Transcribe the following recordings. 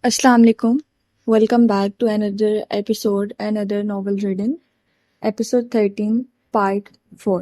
Assalamu alaikum. Welcome back to another episode, another novel reading. Episode 13, Part 4.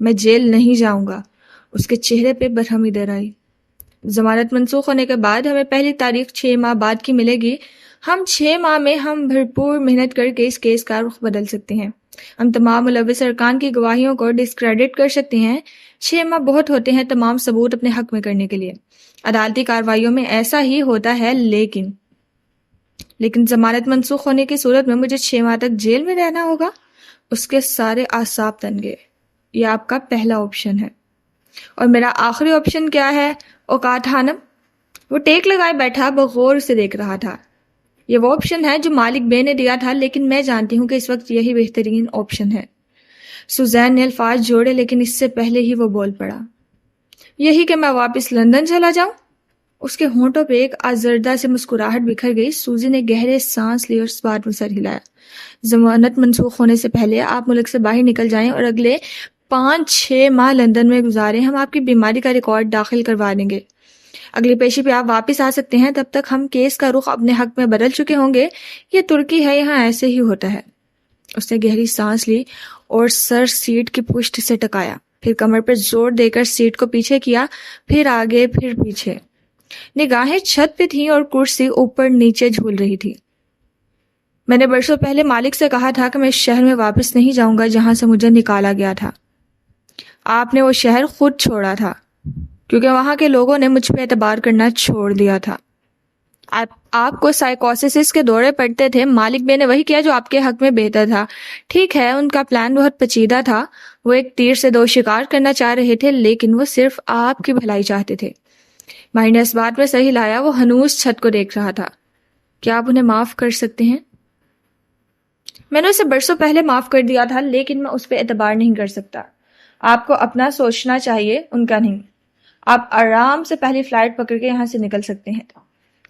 میں jail نہیں جاؤں گا. اس کے چہرے پہ برہمی در آئی. ضمانت منسوخ ہونے کے بعد ہمیں پہلی تاریخ 6 ماہ بعد کی ملے گی. ہم 6 ماہ میں ہم بھرپور محنت کر کے اس کیس کا رخ بدل سکتے ہیں. ہم تمام ملوث ارکان کی گواہیوں کو ڈسکریڈٹ کر سکتے ہیں. 6 ماہ بہت ہوتے ہیں تمام ثبوت اپنے حق میں کرنے کے لیے. عدالتی کارروائیوں میں ایسا ہی ہوتا ہے، لیکن ضمانت منسوخ ہونے کی صورت میں مجھے 6 ماہ تک جیل میں رہنا ہوگا. اس کے سارے اعصاب تن گئے. یہ آپ کا پہلا آپشن ہے. اور میرا آخری آپشن کیا ہے اوقات خانم؟ وہ ٹیک لگائے بیٹھا بغور سے دیکھ رہا تھا. یہ وہ آپشن ہے جو مالک بے نے دیا تھا، لیکن میں جانتی ہوں کہ اس وقت یہی بہترین آپشن ہے. سوزین نے الفاظ جوڑے، لیکن اس سے پہلے ہی وہ بول پڑا. یہی کہ میں واپس لندن چلا جاؤں؟ اس کے ہونٹوں پہ ایک آزردہ سے مسکراہٹ بکھر گئی. سوزی نے گہرے سانس لی اور اس بات میں سر ہلایا. ضمانت منسوخ ہونے سے پہلے آپ ملک سے باہر نکل جائیں اور اگلے 5-6 ماہ لندن میں گزاریں. ہم آپ کی بیماری کا ریکارڈ داخل کروا دیں گے. اگلی پیشی پہ آپ واپس آ سکتے ہیں. تب تک ہم کیس کا رخ اپنے حق میں بدل چکے ہوں گے. یہ ترکی ہے، یہاں ایسے ہی ہوتا ہے. اس نے گہری سانس لی اور سر سیٹ کی پشت سے ٹکایا، پھر کمر پر زور دے کر سیٹ کو پیچھے کیا، پھر آگے پھر پیچھے. نگاہیں چھت پہ تھیں اور کرسی اوپر نیچے جھول رہی تھی. میں نے برسوں پہلے مالک سے کہا تھا کہ میں اس شہر میں واپس نہیں جاؤں گا جہاں سے مجھے نکالا گیا تھا. آپ نے وہ شہر خود چھوڑا تھا کیونکہ وہاں کے لوگوں نے مجھ پہ اعتبار کرنا چھوڑ دیا تھا. آپ کو سائیکوسس کے دورے پڑتے تھے. مالک بے نے وہی کیا جو آپ کے حق میں بہتر تھا. ٹھیک ہے، ان کا پلان بہت پیچیدہ تھا. وہ ایک تیر سے 2 شکار کرنا چاہ رہے تھے، لیکن وہ صرف آپ کی بھلائی چاہتے تھے. ماہر نے اس بات میں صحیح لایا. وہ ہنوز چھت کو دیکھ رہا تھا. کیا آپ انہیں معاف کر سکتے ہیں؟ میں نے اسے برسوں پہلے معاف کر دیا تھا، لیکن میں اس پہ اعتبار نہیں کر سکتا. آپ کو اپنا سوچنا چاہیے، ان کا نہیں. آپ آرام سے پہلی فلائٹ پکڑ کے یہاں سے نکل سکتے ہیں.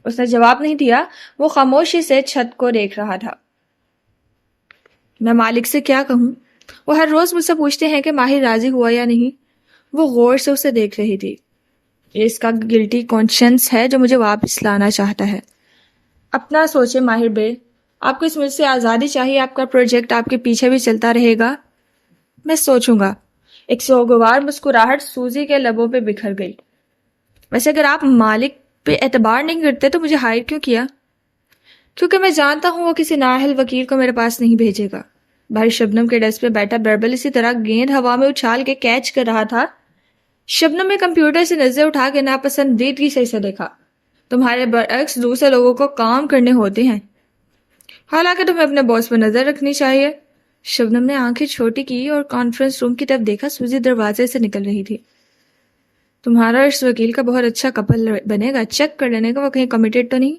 اس نے جواب نہیں دیا. وہ خاموشی سے چھت کو دیکھ رہا تھا. میں مالک سے کیا کہوں؟ وہ ہر روز مجھ سے پوچھتے ہیں کہ ماہر راضی ہوا یا نہیں. وہ غور سے اسے دیکھ رہی تھی. یہ اس کا گلٹی کانشنس ہے جو مجھے واپس لانا چاہتا ہے. اپنا سوچے ماہر بے. آپ کو اس ملک سے آزادی چاہیے. آپ کا پروجیکٹ آپ کے پیچھے بھی چلتا رہے گا. میں سوچوں گا. ایک سوگوار مسکراہٹ سوزی کے لبوں پہ بکھر گئی. ویسے اگر آپ مالک پہ اعتبار نہیں کرتے تو مجھے ہائر کیوں کیا؟ کیونکہ میں جانتا ہوں وہ کسی نااہل وکیل کو میرے پاس نہیں بھیجے گا. باہر شبنم کے ڈیسک پہ بیٹھا بربل اسی طرح گیند ہوا میں اچھال کے کیچ کر رہا تھا. شبنم نے کمپیوٹر سے نظر اٹھا کے ناپسندیدگی سے اسے دیکھا. تمہارے برعکس دوسرے لوگوں کو کام کرنے ہوتے ہیں، حالانکہ تمہیں اپنے باس پر نظر رکھنی چاہیے. شبنم نے آنکھیں چھوٹی کی اور کانفرنس روم کی طرف دیکھا. سوزی دروازے سے نکل رہی تھی. تمہارا اس وکیل کا بہت اچھا کپل بنے گا. چیک کر لینے کا وہ کہیں کمیٹڈ تو نہیں،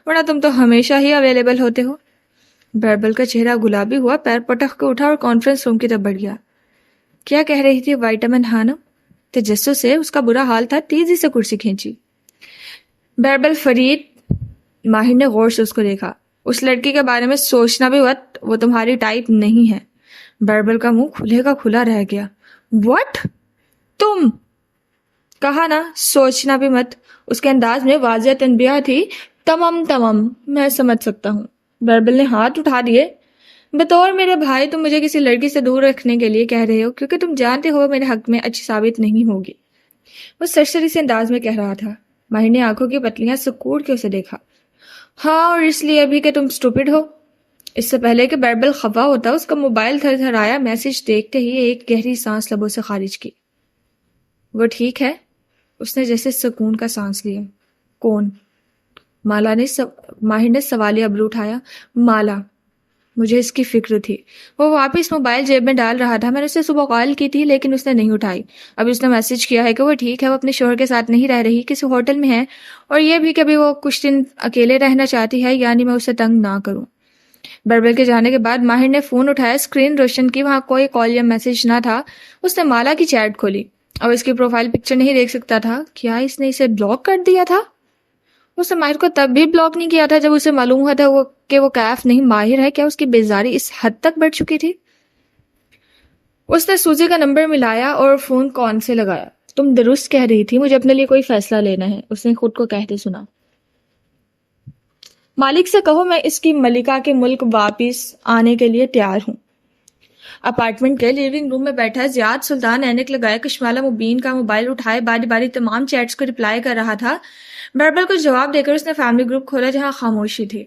ورنہ تم تو ہمیشہ ہی اویلیبل ہوتے ہو. بربل کا چہرہ گلابی ہوا، پیر پٹک کے اٹھا اور کانفرنس روم کی طرف بڑھ گیا. کیا کہہ رہی تھی وائٹامن خانم؟ تجسس سے اس کا برا حال تھا. تیزی سے کرسی کھینچی. بربل فرید. ماہر نے غور سے اس کو دیکھا. اس لڑکی کے بارے میں سوچنا بھی وقت، وہ تمہاری ٹائپ نہیں ہے. بربل کا منہ کھلے کا کھلا رہ گیا. واٹ؟ تم؟ کہا نا سوچنا بھی مت. اس کے انداز میں واضح تنبیہ تھی. تمام میں سمجھ سکتا ہوں. بربل نے ہاتھ اٹھا دیے. بطور میرے بھائی تم مجھے کسی لڑکی سے دور رکھنے کے لیے کہہ رہے ہو کیونکہ تم جانتے ہو میرے حق میں اچھی ثابت نہیں ہوگی. وہ سرسری سے انداز میں کہہ رہا تھا. ماہر نے آنکھوں کی پتلیاں سکوڑ کے اسے دیکھا. ہاں، اور اس لیے بھی کہ تم سٹوپڈ ہو. اس سے پہلے کہ بربل خفا ہوتا اس کا موبائل تھر تھر آیا. میسج دیکھتے ہی ایک گہری سانس لبوں سے خارج کی. وہ ٹھیک ہے؟ اس نے جیسے سکون کا سانس لیا. کون؟ ماہر نے سوالیہ ابرو اٹھایا. مالا. مجھے اس کی فکر تھی. وہ واپس موبائل جیب میں ڈال رہا تھا. میں نے اسے صبح کال کی تھی لیکن اس نے نہیں اٹھائی. ابھی اس نے میسج کیا ہے کہ وہ ٹھیک ہے، وہ اپنے شوہر کے ساتھ نہیں رہ رہی، کسی ہوٹل میں ہے، اور یہ بھی کہ ابھی وہ کچھ دن اکیلے رہنا چاہتی ہے، یعنی میں اسے تنگ نہ کروں. بربل کے جانے کے بعد ماہر نے فون اٹھایا، اسکرین روشن کی. وہاں کوئی کال یا میسج نہ تھا. اس نے مالا کی چیٹ کھولی اور اس کی پروفائل پکچر نہیں دیکھ سکتا تھا. کیا اس نے اسے بلاک کر دیا تھا؟ اس نے ماہر کو تب بھی بلاک نہیں کیا تھا جب اسے معلوم ہوا تھا کہ وہ کیف نہیں ماہر ہے. کیا اس کی بیزاری اس حد تک بڑھ چکی تھی؟ اس نے سوزی کا نمبر ملایا اور فون کون سے لگایا. تم درست کہہ رہی تھی، مجھے اپنے لیے کوئی فیصلہ لینا ہے. اس نے خود کو کہتے سنا. مالک سے کہو میں اس کی ملکہ کے ملک واپس آنے کے لیے تیار ہوں. اپارٹمنٹ کے لیونگ روم میں بیٹھا زیاد سلطان اینک لگائے کشمالہ مبین کا موبائل اٹھائے باری باری تمام چیٹس کو رپلائی کر رہا تھا. بربل کو جواب دے کر اس نے فیملی گروپ کھولا جہاں خاموشی تھی.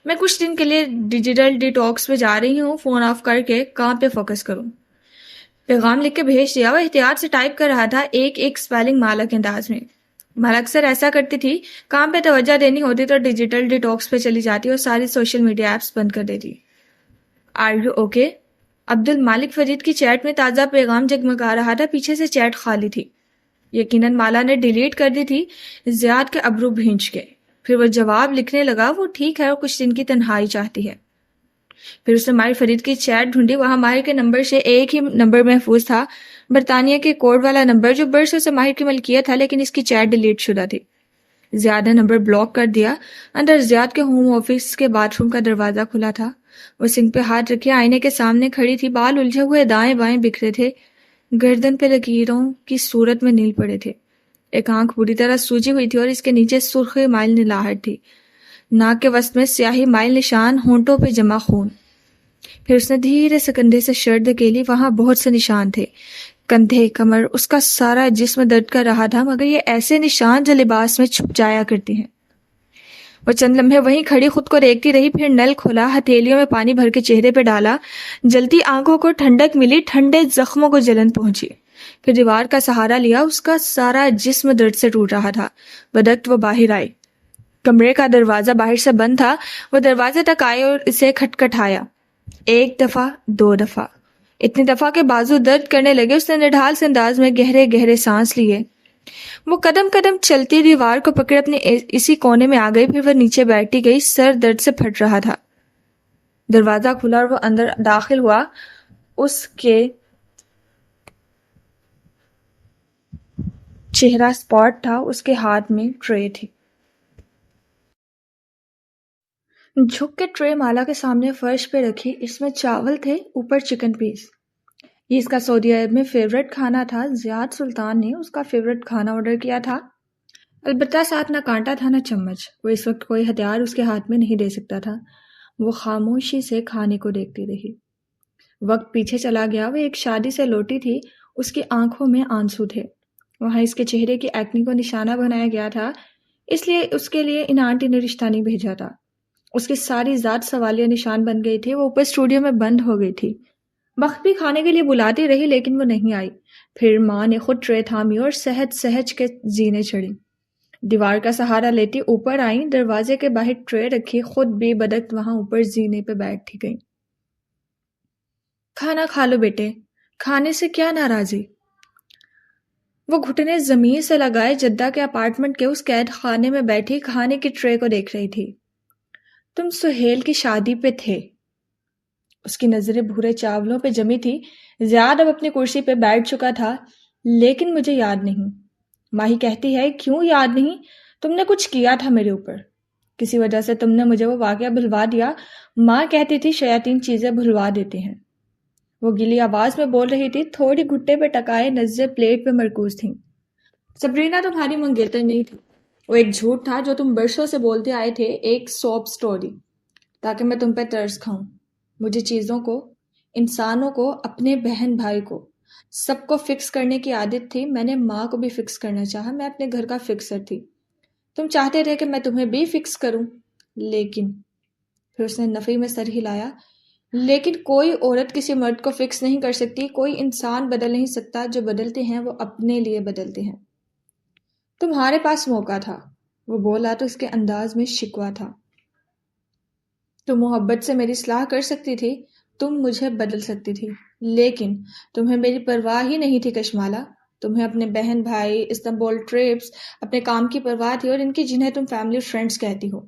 میں کچھ دن کے لیے ڈیجیٹل ڈیٹاکس پہ جا رہی ہوں، فون آف کر کے کام پہ فوکس کروں. پیغام لکھ کے بھیج دیا. وہ احتیاط سے ٹائپ کر رہا تھا، ایک ایک سپیلنگ مالا کے انداز میں. مالا اکثر ایسا کرتی تھی، کام پہ توجہ دینی ہوتی تو ڈیجیٹل ڈیٹاکس پہ چلی جاتی اور ساری سوشل میڈیا ایپس بند کر دیتی. Are you okay? Abdul Malik Farid کی چیٹ میں تازہ پیغام جگمگا رہا تھا. پیچھے سے چیٹ خالی تھی. یقیناً مالا نے ڈیلیٹ کر دی تھی. زیاد کے ابرو بھینچ گئے. پھر وہ جواب لکھنے لگا، وہ ٹھیک ہے اور کچھ دن کی تنہائی چاہتی ہے. پھر اس نے ماہر فرید کی چیٹ ڈھونڈی. وہاں ماہر کے نمبر سے ایک ہی نمبر محفوظ تھا، برطانیہ کے کوڈ والا نمبر جو برسوں سے ماہر کی ملکیت تھا، لیکن اس کی چیٹ ڈیلیٹ شدہ تھی. زیاد نے نمبر بلاک کر دیا. اندر زیاد کے ہوم آفس کے باتھ روم کا دروازہ کھلا تھا. وہ سنک پہ ہاتھ رکھے آئینے کے سامنے کھڑی تھی. بال الجھے ہوئے دائیں بائیں بکھرے تھے. گردن پہ لکیروں کی صورت میں نیل پڑے تھے. ایک آنکھ بری طرح سوجی ہوئی تھی اور اس کے نیچے سرخ مائل نلاہٹ تھی. ناک کے وسط میں سیاہی مائل نشان، ہونٹوں پہ جمع خون. پھر اس نے دھیرے سے کندھے سے شرٹ دھکیلی. وہاں بہت سے نشان تھے، کندھے، کمر، اس کا سارا جسم درد کر رہا تھا، مگر یہ ایسے نشان جو لباس میں چھپ جایا کرتے ہیں. وہ چند لمحے وہیں کھڑی خود کو دیکھتی رہی. پھر نل کھولا، ہتھیلیوں میں پانی بھر کے چہرے پہ ڈالا. جلتی آنکھوں کو ٹھنڈک ملی، ٹھنڈے زخموں کو جلن پہنچی. پھر دیوار کا سہارا لیا. اس کا سارا جسم درد سے ٹوٹ رہا تھا. بدکت وہ باہر آئی. کمرے کا دروازہ باہر سے بند تھا. وہ دروازے تک آئے اور اسے کھٹکھٹایا. ایک دفعہ، دو دفعہ، اتنی دفعہ کے بازو درد کرنے لگے. اس نے نڈھال سے انداز میں گہرے گہرے سانس لیے. وہ قدم قدم چلتی دیوار کو پکڑے اپنے اسی کونے میں آ گئی. پھر وہ نیچے بیٹھی گئی. سر درد سے پھٹ رہا تھا. دروازہ کھلا اور وہ اندر داخل ہوا. اس کے چہرہ سپاٹ تھا. اس کے ہاتھ میں ٹرے تھی. جھک کے ٹرے مالا کے سامنے فرش پہ رکھی. اس میں چاول تھے، اوپر چکن پیس. یہ اس کا سعودی عرب میں فیوریٹ کھانا تھا. زیاد سلطان نے اس کا فیوریٹ کھانا آرڈر کیا تھا. البتہ ساتھ نہ کانٹا تھا نہ چمچ. وہ اس وقت کوئی ہتھیار اس کے ہاتھ میں نہیں دے سکتا تھا. وہ خاموشی سے کھانے کو دیکھتی رہی. وقت پیچھے چلا گیا. وہ ایک شادی سے لوٹی تھی. اس کی آنکھوں میں آنسو تھے. وہاں اس کے چہرے کی ایکنی کو نشانہ بنایا گیا تھا، اس لیے اس کے لیے ان آنٹی نے رشتہ نہیں بھیجا تھا. اس کی ساری ذات سوالیہ نشان بن گئی تھی. وہ اوپر اسٹوڈیو میں بند ہو گئی تھی. وقت بھی کھانے کے لیے بلاتی رہی لیکن وہ نہیں آئی. پھر ماں نے خود ٹرے تھامی اور سہج سہج کے زینے چڑھی. دیوار کا سہارا لیتی اوپر آئیں. دروازے کے باہر ٹرے رکھی. خود بھی بدکت وہاں اوپر زینے پہ بیٹھی گئی. کھانا کھا لو بیٹے، کھانے سے کیا ناراضی؟ وہ گھٹنے زمین سے لگائے جدہ کے اپارٹمنٹ کے اس قید خانے میں بیٹھی کھانے کی ٹرے کو دیکھ رہی تھی. تم سہیل کی شادی پہ تھے. اس کی نظریں بھورے چاولوں پہ جمی تھی. زیاد اب اپنی کرسی پہ بیٹھ چکا تھا. لیکن مجھے یاد نہیں. ماہی کہتی ہے کیوں یاد نہیں؟ تم نے کچھ کیا تھا میرے اوپر. کسی وجہ سے تم نے مجھے وہ واقعہ بھلوا دیا. ماں کہتی تھی شیاطین چیزیں بھلوا دیتے ہیں. وہ گلی آواز میں بول رہی تھی. تھوڑی گھٹے پہ ٹکائے نظریں پلیٹ پہ مرکوز تھیں. سبرینا تمہاری منگیتر نہیں تھی. وہ ایک جھوٹ تھا جو تم برسوں سے بولتے آئے تھے، ایک سوپ سٹوری، تاکہ میں تم پہ ترس کھاؤں. مجھے چیزوں کو، انسانوں کو، اپنے بہن بھائی کو، سب کو فکس کرنے کی عادت تھی. میں نے ماں کو بھی فکس کرنا چاہا. میں اپنے گھر کا فکسر تھی. تم چاہتے رہے کہ میں تمہیں بھی فکس کروں. لیکن پھر اس نے نفی میں سر ہلایا. لیکن کوئی عورت کسی مرد کو فکس نہیں کر سکتی. کوئی انسان بدل نہیں سکتا. جو بدلتے ہیں وہ اپنے لیے بدلتے ہیں. تمہارے پاس موقع تھا. وہ بولا تو اس کے انداز میں شکوہ تھا. تم محبت سے میری اصلاح کر سکتی تھی. تم مجھے بدل سکتی تھی. لیکن تمہیں میری پرواہ ہی نہیں تھی کشمالہ. تمہیں اپنے بہن بھائی، استنبول ٹرپس، اپنے کام کی پرواہ تھی، اور ان کی جنہیں تم فیملی فرینڈز کہتی ہو.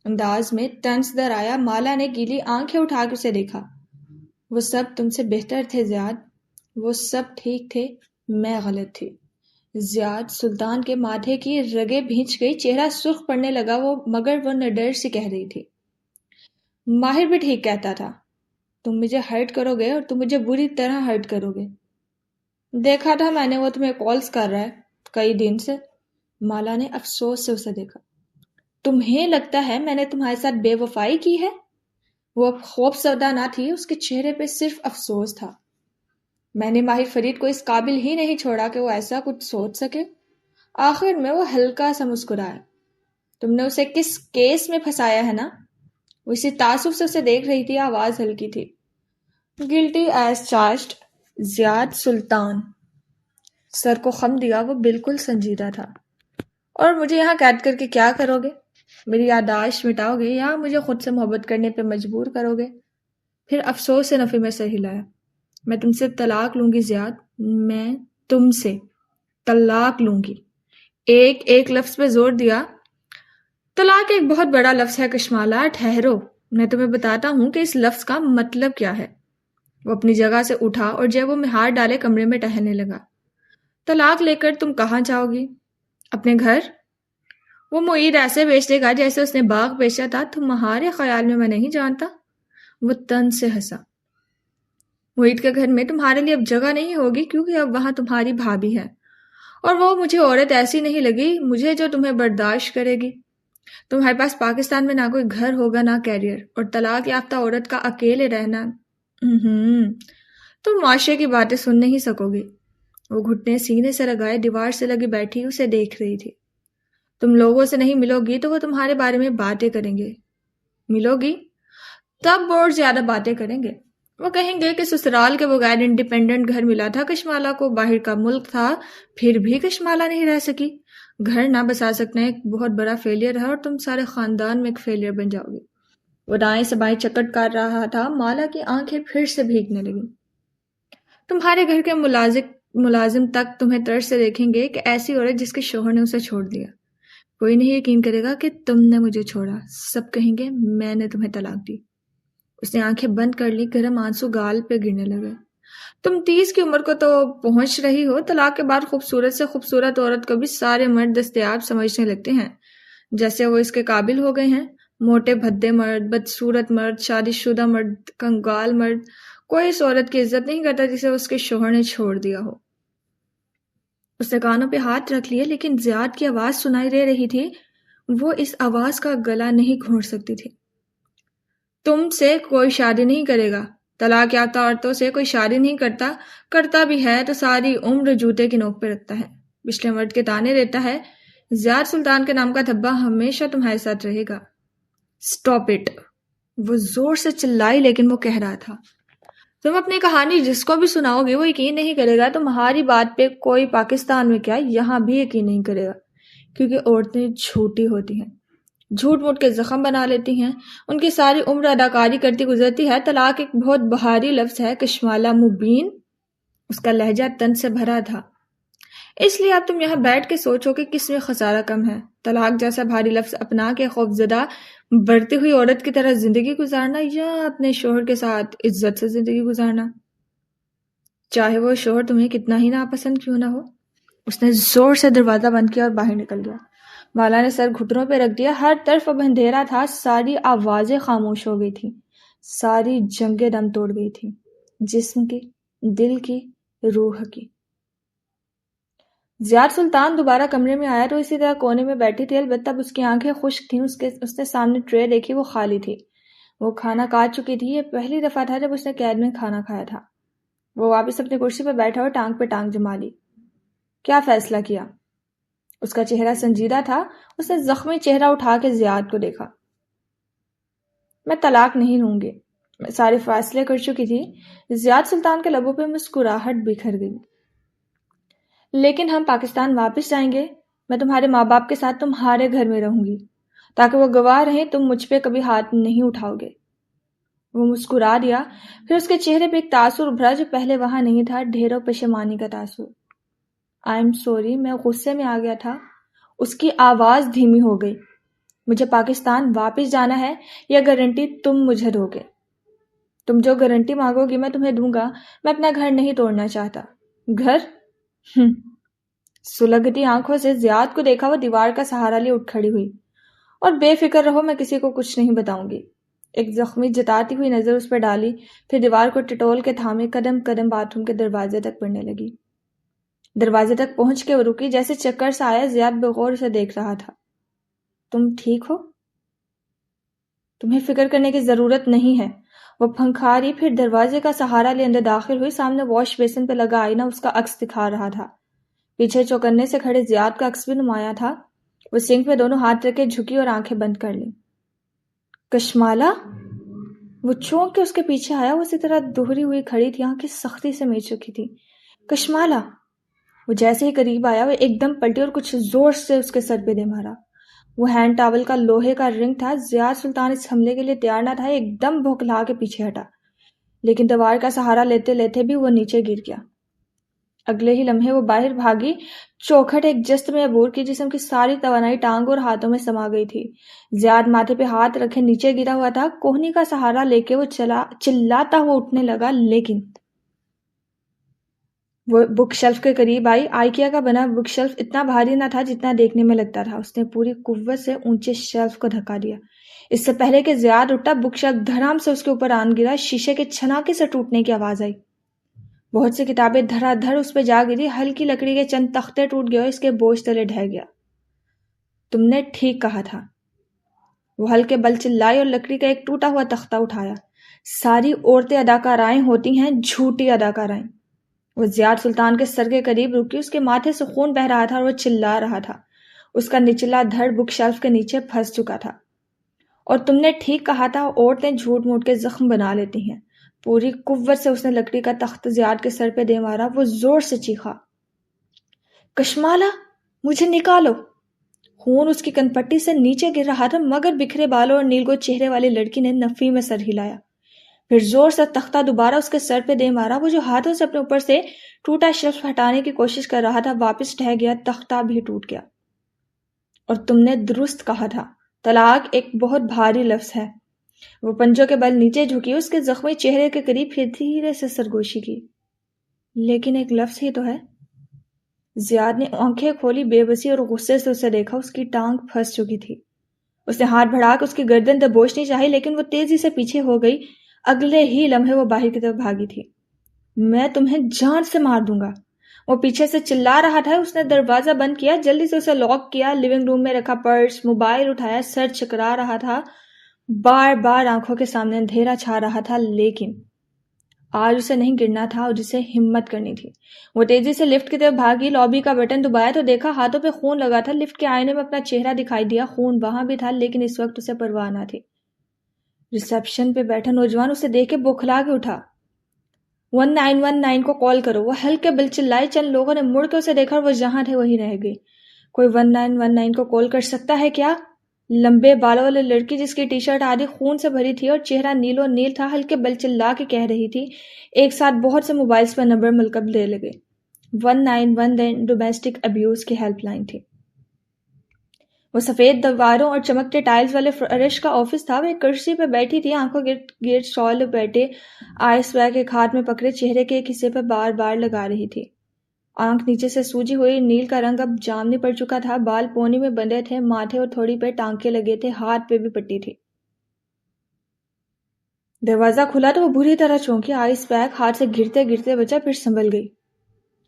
انداز میں طنز در آیا. مالا نے گیلی آنکھیں اٹھا کے اسے دیکھا. وہ سب تم سے بہتر تھے زیاد. وہ سب ٹھیک تھے. میں غلط تھی. زیاد سلطان کے ماتھے کی رگیں بھینچ گئی. چہرہ سرخ پڑنے لگا. مگر وہ نڈر سی کہہ رہی تھی. ماہر بھی ٹھیک کہتا تھا. تم مجھے ہرٹ کرو گے اور تم مجھے بری طرح ہرٹ کرو گے. دیکھا تھا میں نے، وہ تمہیں کالز کر رہا ہے کئی دن سے. مالا نے افسوس سے اسے دیکھا. تمہیں لگتا ہے میں نے تمہارے ساتھ بے وفائی کی ہے؟ وہ اب خوف زدہ نہ تھی، اس کے چہرے پہ صرف افسوس تھا۔ میں نے ماہر فرید کو اس قابل ہی نہیں چھوڑا کہ وہ ایسا کچھ سوچ سکے۔ آخر میں وہ ہلکا سا مسکرایا۔ تم نے اسے کس کیس میں پھنسایا ہے نا؟ وہ اسی تعصب سے اسے دیکھ رہی تھی، آواز ہلکی تھی۔ گلٹی ایز چارجڈ، زیاد سلطان۔ سر کو خم دیا، وہ بالکل سنجیدہ تھا۔ اور مجھے یہاں قید کر کے کیا کرو گے؟ میری یادداشت مٹاؤ گے یا مجھے خود سے محبت کرنے پہ مجبور کرو گے؟ پھر افسوس سے نفی میں سر ہلایا۔ میں تم سے طلاق لوں گی زیاد، میں تم سے طلاق لوں گی۔ ایک ایک لفظ پہ زور دیا۔ طلاق ایک بہت بڑا لفظ ہے کشمالہ، ٹھہرو، میں تمہیں بتاتا ہوں کہ اس لفظ کا مطلب کیا ہے۔ وہ اپنی جگہ سے اٹھا اور جب وہ میں ہاتھ ڈالے کمرے میں ٹہلنے لگا۔ طلاق لے کر تم کہاں جاؤ گی؟ اپنے گھر؟ وہ معید ایسے بیچ دے گا جیسے اس نے باغ بیچا تھا۔ تمہارے خیال میں نہیں جانتا؟ وہ تن سے ہنسا۔ معید کے گھر میں تمہارے لیے اب جگہ نہیں ہوگی، کیونکہ اب وہاں تمہاری بھابھی ہے، اور وہ مجھے عورت ایسی نہیں لگی مجھے جو تمہیں برداشت کرے گی۔ تمہارے پاس پاکستان میں نہ کوئی گھر ہوگا نہ کیریئر، اور طلاق یافتہ عورت کا اکیلے رہنا، تم معاشرے کی باتیں سن نہیں سکو گی۔ وہ گھٹنے سینے سے لگائے دیوار سے لگی بیٹھی اسے دیکھ رہی تھی۔ تم لوگوں سے نہیں ملو گی تو وہ تمہارے بارے میں باتیں کریں گے، ملو گی تب اور زیادہ باتیں کریں گے۔ وہ کہیں گے کہ سسرال کے بغیر انڈیپینڈنٹ گھر ملا تھا کشمالہ کو، باہر کا ملک تھا پھر بھی کشمالہ نہیں رہ سکی۔ گھر نہ بسا سکنا ایک بہت بڑا فیلئر ہے، اور تم سارے خاندان میں ایک فیلئر بن جاؤ گی۔ وہ دائیں سے بائیں چکر کر رہا تھا۔ مالا کی آنکھیں پھر سے بھیگنے لگیں۔ تمہارے گھر کے ملازم تک تمہیں طرز سے دیکھیں گے کہ ایسی عورت جس کے شوہر نے اسے چھوڑ دیا۔ کوئی نہیں یقین کرے گا کہ تم نے مجھے چھوڑا، سب کہیں گے میں نے تمہیں طلاق دی۔ اس نے آنکھیں بند کر لی، گرم آنسو گال پہ گرنے لگے۔ تم 30 کی عمر کو تو پہنچ رہی ہو، طلاق کے بعد خوبصورت سے خوبصورت عورت کو بھی سارے مرد دستیاب سمجھنے لگتے ہیں، جیسے وہ اس کے قابل ہو گئے ہیں۔ موٹے بھدے مرد، بدصورت مرد، شادی شدہ مرد، کنگال مرد، کوئی اس عورت کی عزت نہیں کرتا جسے اس کے شوہر نے چھوڑ دیا ہو۔ اس نے کانوں پہ ہاتھ رکھ لیے، لیکن زیاد کی آواز سنائی دے رہی تھی۔ وہ اس آواز کا گلا نہیں گھونٹ سکتی تھی۔ تم سے کوئی شادی نہیں کرے گا۔ طلاق یافتہ عورتوں سے کوئی شادی نہیں کرتا، کرتا بھی ہے تو ساری عمر جوتے کی نوک پہ رکھتا ہے، پچھلے مرد کے تانے دیتا ہے۔ زیاد سلطان کے نام کا دھبا ہمیشہ تمہارے ساتھ رہے گا۔ Stop it! وہ زور سے چلائی، لیکن وہ کہہ رہا تھا۔ تم اپنی کہانی جس کو بھی سناؤ گے وہ یقین نہیں کرے گا۔ تمہاری بات پہ کوئی پاکستان میں کیا یہاں بھی یقین نہیں کرے گا، کیونکہ عورتیں جھوٹی ہوتی ہیں، جھوٹ موٹ کے زخم بنا لیتی ہیں، ان کی ساری عمر اداکاری کرتی گزرتی ہے۔ طلاق ایک بہت بھاری لفظ ہے کشمالہ مبین۔ اس کا لہجہ تن سے بھرا تھا۔ اس لیے اب تم یہاں بیٹھ کے سوچو کہ کس میں خسارہ کم ہے، طلاق جیسا بھاری لفظ اپنا کے خوفزدہ بڑھتی ہوئی عورت کی طرح زندگی گزارنا، یا اپنے شوہر کے ساتھ عزت سے زندگی گزارنا، چاہے وہ شوہر تمہیں کتنا ہی ناپسند کیوں نہ ہو۔ اس نے زور سے دروازہ بند کیا اور باہر نکل گیا۔ مالا نے سر گھٹنوں پہ رکھ دیا۔ ہر طرف اب اندھیرا تھا، ساری آوازیں خاموش ہو گئی تھیں، ساری جنگیں دم توڑ گئی تھیں، جسم کی، دل کی، روح کی۔ زیاد سلطان دوبارہ کمرے میں آیا تو اسی طرح کونے میں بیٹھی تھی، البتہ اب اس کی آنکھیں خشک تھیں۔ اس نے سامنے ٹرے دیکھی، وہ خالی تھی۔ وہ کھانا کھا چکی تھی۔ یہ پہلی دفعہ تھا جب اس نے قید میں کھانا کھایا تھا۔ وہ واپس اپنی کرسی پہ بیٹھا اور ٹانگ پہ ٹانگ جما لی۔ کیا فیصلہ کیا؟ اس کا چہرہ سنجیدہ تھا۔ اس نے زخمی چہرہ اٹھا کے زیاد کو دیکھا۔ میں طلاق نہیں لوں گی، میں سارے فیصلے کر چکی تھی۔ زیاد سلطان کے لبوں پہ مسکراہٹ بکھر گئی۔ لیکن ہم پاکستان واپس جائیں گے، میں تمہارے ماں باپ کے ساتھ تمہارے گھر میں رہوں گی، تاکہ وہ گواہ رہیں تم مجھ پہ کبھی ہاتھ نہیں اٹھاؤ گے۔ وہ مسکرا دیا، پھر اس کے چہرے پہ ایک تاثر ابھرا جو پہلے وہاں نہیں تھا، ڈھیروں پشیمانی کا تاثر۔ آئی ایم سوری، میں غصے میں آ گیا تھا۔ اس کی آواز دھیمی ہو گئی۔ مجھے پاکستان واپس جانا ہے، یہ گارنٹی تم مجھے دو گے۔ تم جو گارنٹی مانگو گی میں تمہیں دوں گا۔ میں اپنا گھر نہیں توڑنا چاہتا۔ گھر؟ سلگتی آنکھوں سے زیاد کو دیکھا۔ وہ دیوار کا سہارا لیے اٹھ کھڑی ہوئی۔ اور بے فکر رہو، میں کسی کو کچھ نہیں بتاؤں گی۔ ایک زخمی جتاتی ہوئی نظر اس پر ڈالی، پھر دیوار کو ٹٹول کے تھامے قدم قدم باتھ روم کے دروازے تک بڑھنے لگی۔ دروازے تک پہنچ کے وہ رکی، جیسے چکر سے آیا۔ زیاد بغور اسے دیکھ رہا تھا۔ تم ٹھیک ہو؟ تمہیں فکر کرنے کی ضرورت نہیں ہے۔ وہ پھنکاری پھر دروازے کا سہارا لے اندر داخل ہوئی۔ سامنے واش بیسن پہ لگا آئینہ اس کا عکس دکھا رہا تھا۔ پیچھے چوکنے سے کھڑے زیاد کا عکس بھی نمایاں تھا۔ وہ سنک پہ دونوں ہاتھ رکھ کے جھکی اور آنکھیں بند کر لیں۔ کشمالہ! وہ چونک کے اس کے پیچھے آیا۔ وہ اسی طرح دوہری ہوئی کھڑی تھی، آنکھیں سختی سے میچ رکھی تھی۔ کشمالہ! وہ جیسے ہی قریب آیا وہ ایک دم پلٹی اور کچھ زور سے اس کے سر پہ دے مارا۔ وہ ہینڈ ٹاول کا لوہے کا رنگ تھا۔ زیاد سلطان اس حملے کے لیے تیار نہ تھا، ایک دم بھوکلا کے پیچھے ہٹا، لیکن دیوار کا سہارا لیتے لیتے بھی وہ نیچے گر گیا۔ اگلے ہی لمحے وہ باہر بھاگی، چوکھٹ ایک جست میں عبور کی، جسم کی ساری توانائی ٹانگوں اور ہاتھوں میں سما گئی تھی۔ زیاد ماتھے پہ ہاتھ رکھے نیچے گرا ہوا تھا۔ کوہنی کا سہارا لے کے وہ چلاتا ہوا اٹھنے لگا، لیکن وہ بک شیلف کے قریب آئی۔ آئیکیا کا بنا بک شیلف اتنا بھاری نہ تھا جتنا دیکھنے میں لگتا تھا۔ اس نے پوری قوت سے اونچے شیلف کو دھکا دیا۔ اس سے پہلے کہ زیاد اٹھا، بک شیلف دھڑام سے اس کے اوپر آن گرا۔ شیشے کے چھناکے سے ٹوٹنے کی آواز آئی۔ بہت سی کتابیں دھڑا دھڑ اس پہ جا گری۔ ہلکی لکڑی کے چند تختے ٹوٹ گئے اور اس کے بوجھ تلے ڈھہ گیا۔ تم نے ٹھیک کہا تھا۔ وہ ہلکے بل چلائی اور لکڑی کا ایک ٹوٹا ہوا تختہ اٹھایا۔ ساری عورتیں اداکارائیں ہوتی ہیں، جھوٹی اداکارائیں۔ وہ زیاد سلطان کے سر کے قریب رکی۔ اس کے ماتھے سے خون بہہ رہا تھا اور وہ چلا رہا تھا۔ اس کا نچلا دھڑ بک شیلف کے نیچے پھنس چکا تھا۔ اور تم نے ٹھیک کہا تھا، عورتیں جھوٹ موٹ کے زخم بنا لیتی ہیں۔ پوری قوت سے اس نے لکڑی کا تخت زیاد کے سر پہ دے مارا۔ وہ زور سے چیخا، کشمالہ! مجھے نکالو! خون اس کی کنپٹی سے نیچے گر رہا تھا، مگر بکھرے بالوں اور نیل گو چہرے والی لڑکی نے نفی میں سر ہلایا، پھر زور سے تختہ دوبارہ اس کے سر پہ دے مارا۔ وہ جو ہاتھوں سے اپنے اوپر سے ٹوٹا شیلف ہٹانے کی کوشش کر رہا تھا، واپس ڈھہ گیا، تختہ بھی ٹوٹ گیا۔ اور تم نے درست کہا تھا، طلاق ایک بہت بھاری لفظ ہے۔ وہ پنجوں کے بل نیچے جھکی، اس کے زخمی چہرے کے قریب پھر دھیرے سے سرگوشی کی۔ لیکن ایک لفظ ہی تو ہے۔ زیاد نے آنکھیں کھولی، بے بسی اور غصے سے اسے دیکھا۔ اس کی ٹانگ پھنس چکی تھی۔ اس نے ہاتھ بڑھا کے اس کی گردن دبوچنی چاہی، لیکن وہ تیزی سے پیچھے ہو گئی۔ اگلے ہی لمحے وہ باہر کی طرف بھاگی تھی۔ میں تمہیں جان سے مار دوں گا، وہ پیچھے سے چلا رہا تھا۔ اس نے دروازہ بند کیا، جلدی سے اسے لاک کیا، لیونگ روم میں رکھا پرس، موبائل اٹھایا، سر چکرا رہا تھا، بار بار آنکھوں کے سامنے اندھیرا چھا رہا تھا، لیکن آج اسے نہیں گرنا تھا اور اسے ہمت کرنی تھی۔ وہ تیزی سے لفٹ کی طرف بھاگی، لابی کا بٹن دبایا تو دیکھا ہاتھوں پہ خون لگا تھا۔ لفٹ کے آئینے میں اپنا چہرہ دکھائی دیا، خون وہاں بھی تھا، لیکن اس وقت اسے پرواہ نہ تھی۔ ریسیپشن پہ بیٹھا نوجوان اسے دیکھ کے بوکھلا کے اٹھا۔ 1919 کو کال کرو۔ وہ ہلکے بل چلائی۔ چند لوگوں نے مڑ کے اسے دیکھا اور وہ جہاں تھے وہیں رہ گئی۔ کوئی 1919 کو کال کر سکتا ہے کیا؟ لمبے بالوں والی لڑکی، جس کی ٹی شرٹ آدھی خون سے بھری تھی اور چہرہ نیلو نیل تھا، ہلکے بل چلا کے کہہ رہی تھی۔ ایک ساتھ بہت سے موبائلز پر نمبر ملکب لے لگے۔ 191 ڈومیسٹک ابیوز کی ہیلپ لائن تھی۔ وہ سفید دیواروں اور چمکتے ٹائلز والے فرش کا آفس تھا۔ وہ ایک کرسی پہ بیٹھی تھی، آنکھوں گرد شال بیٹھے، آئس بیگ ایک ہاتھ میں پکڑے، چہرے کے ایک حصے پہ بار بار لگا رہی تھی۔ آنکھ نیچے سے سوجی ہوئی، نیل کا رنگ اب جامنی پڑ چکا تھا، بال پونی میں بندھے تھے، ماتھے اور تھوڑی پہ ٹانکے لگے تھے، ہاتھ پہ بھی پٹی تھی۔ دروازہ کھلا تو وہ بری طرح چونکی، آئس بیگ ہاتھ سے گرتے گرتے بچا، پھر سنبھل گئی۔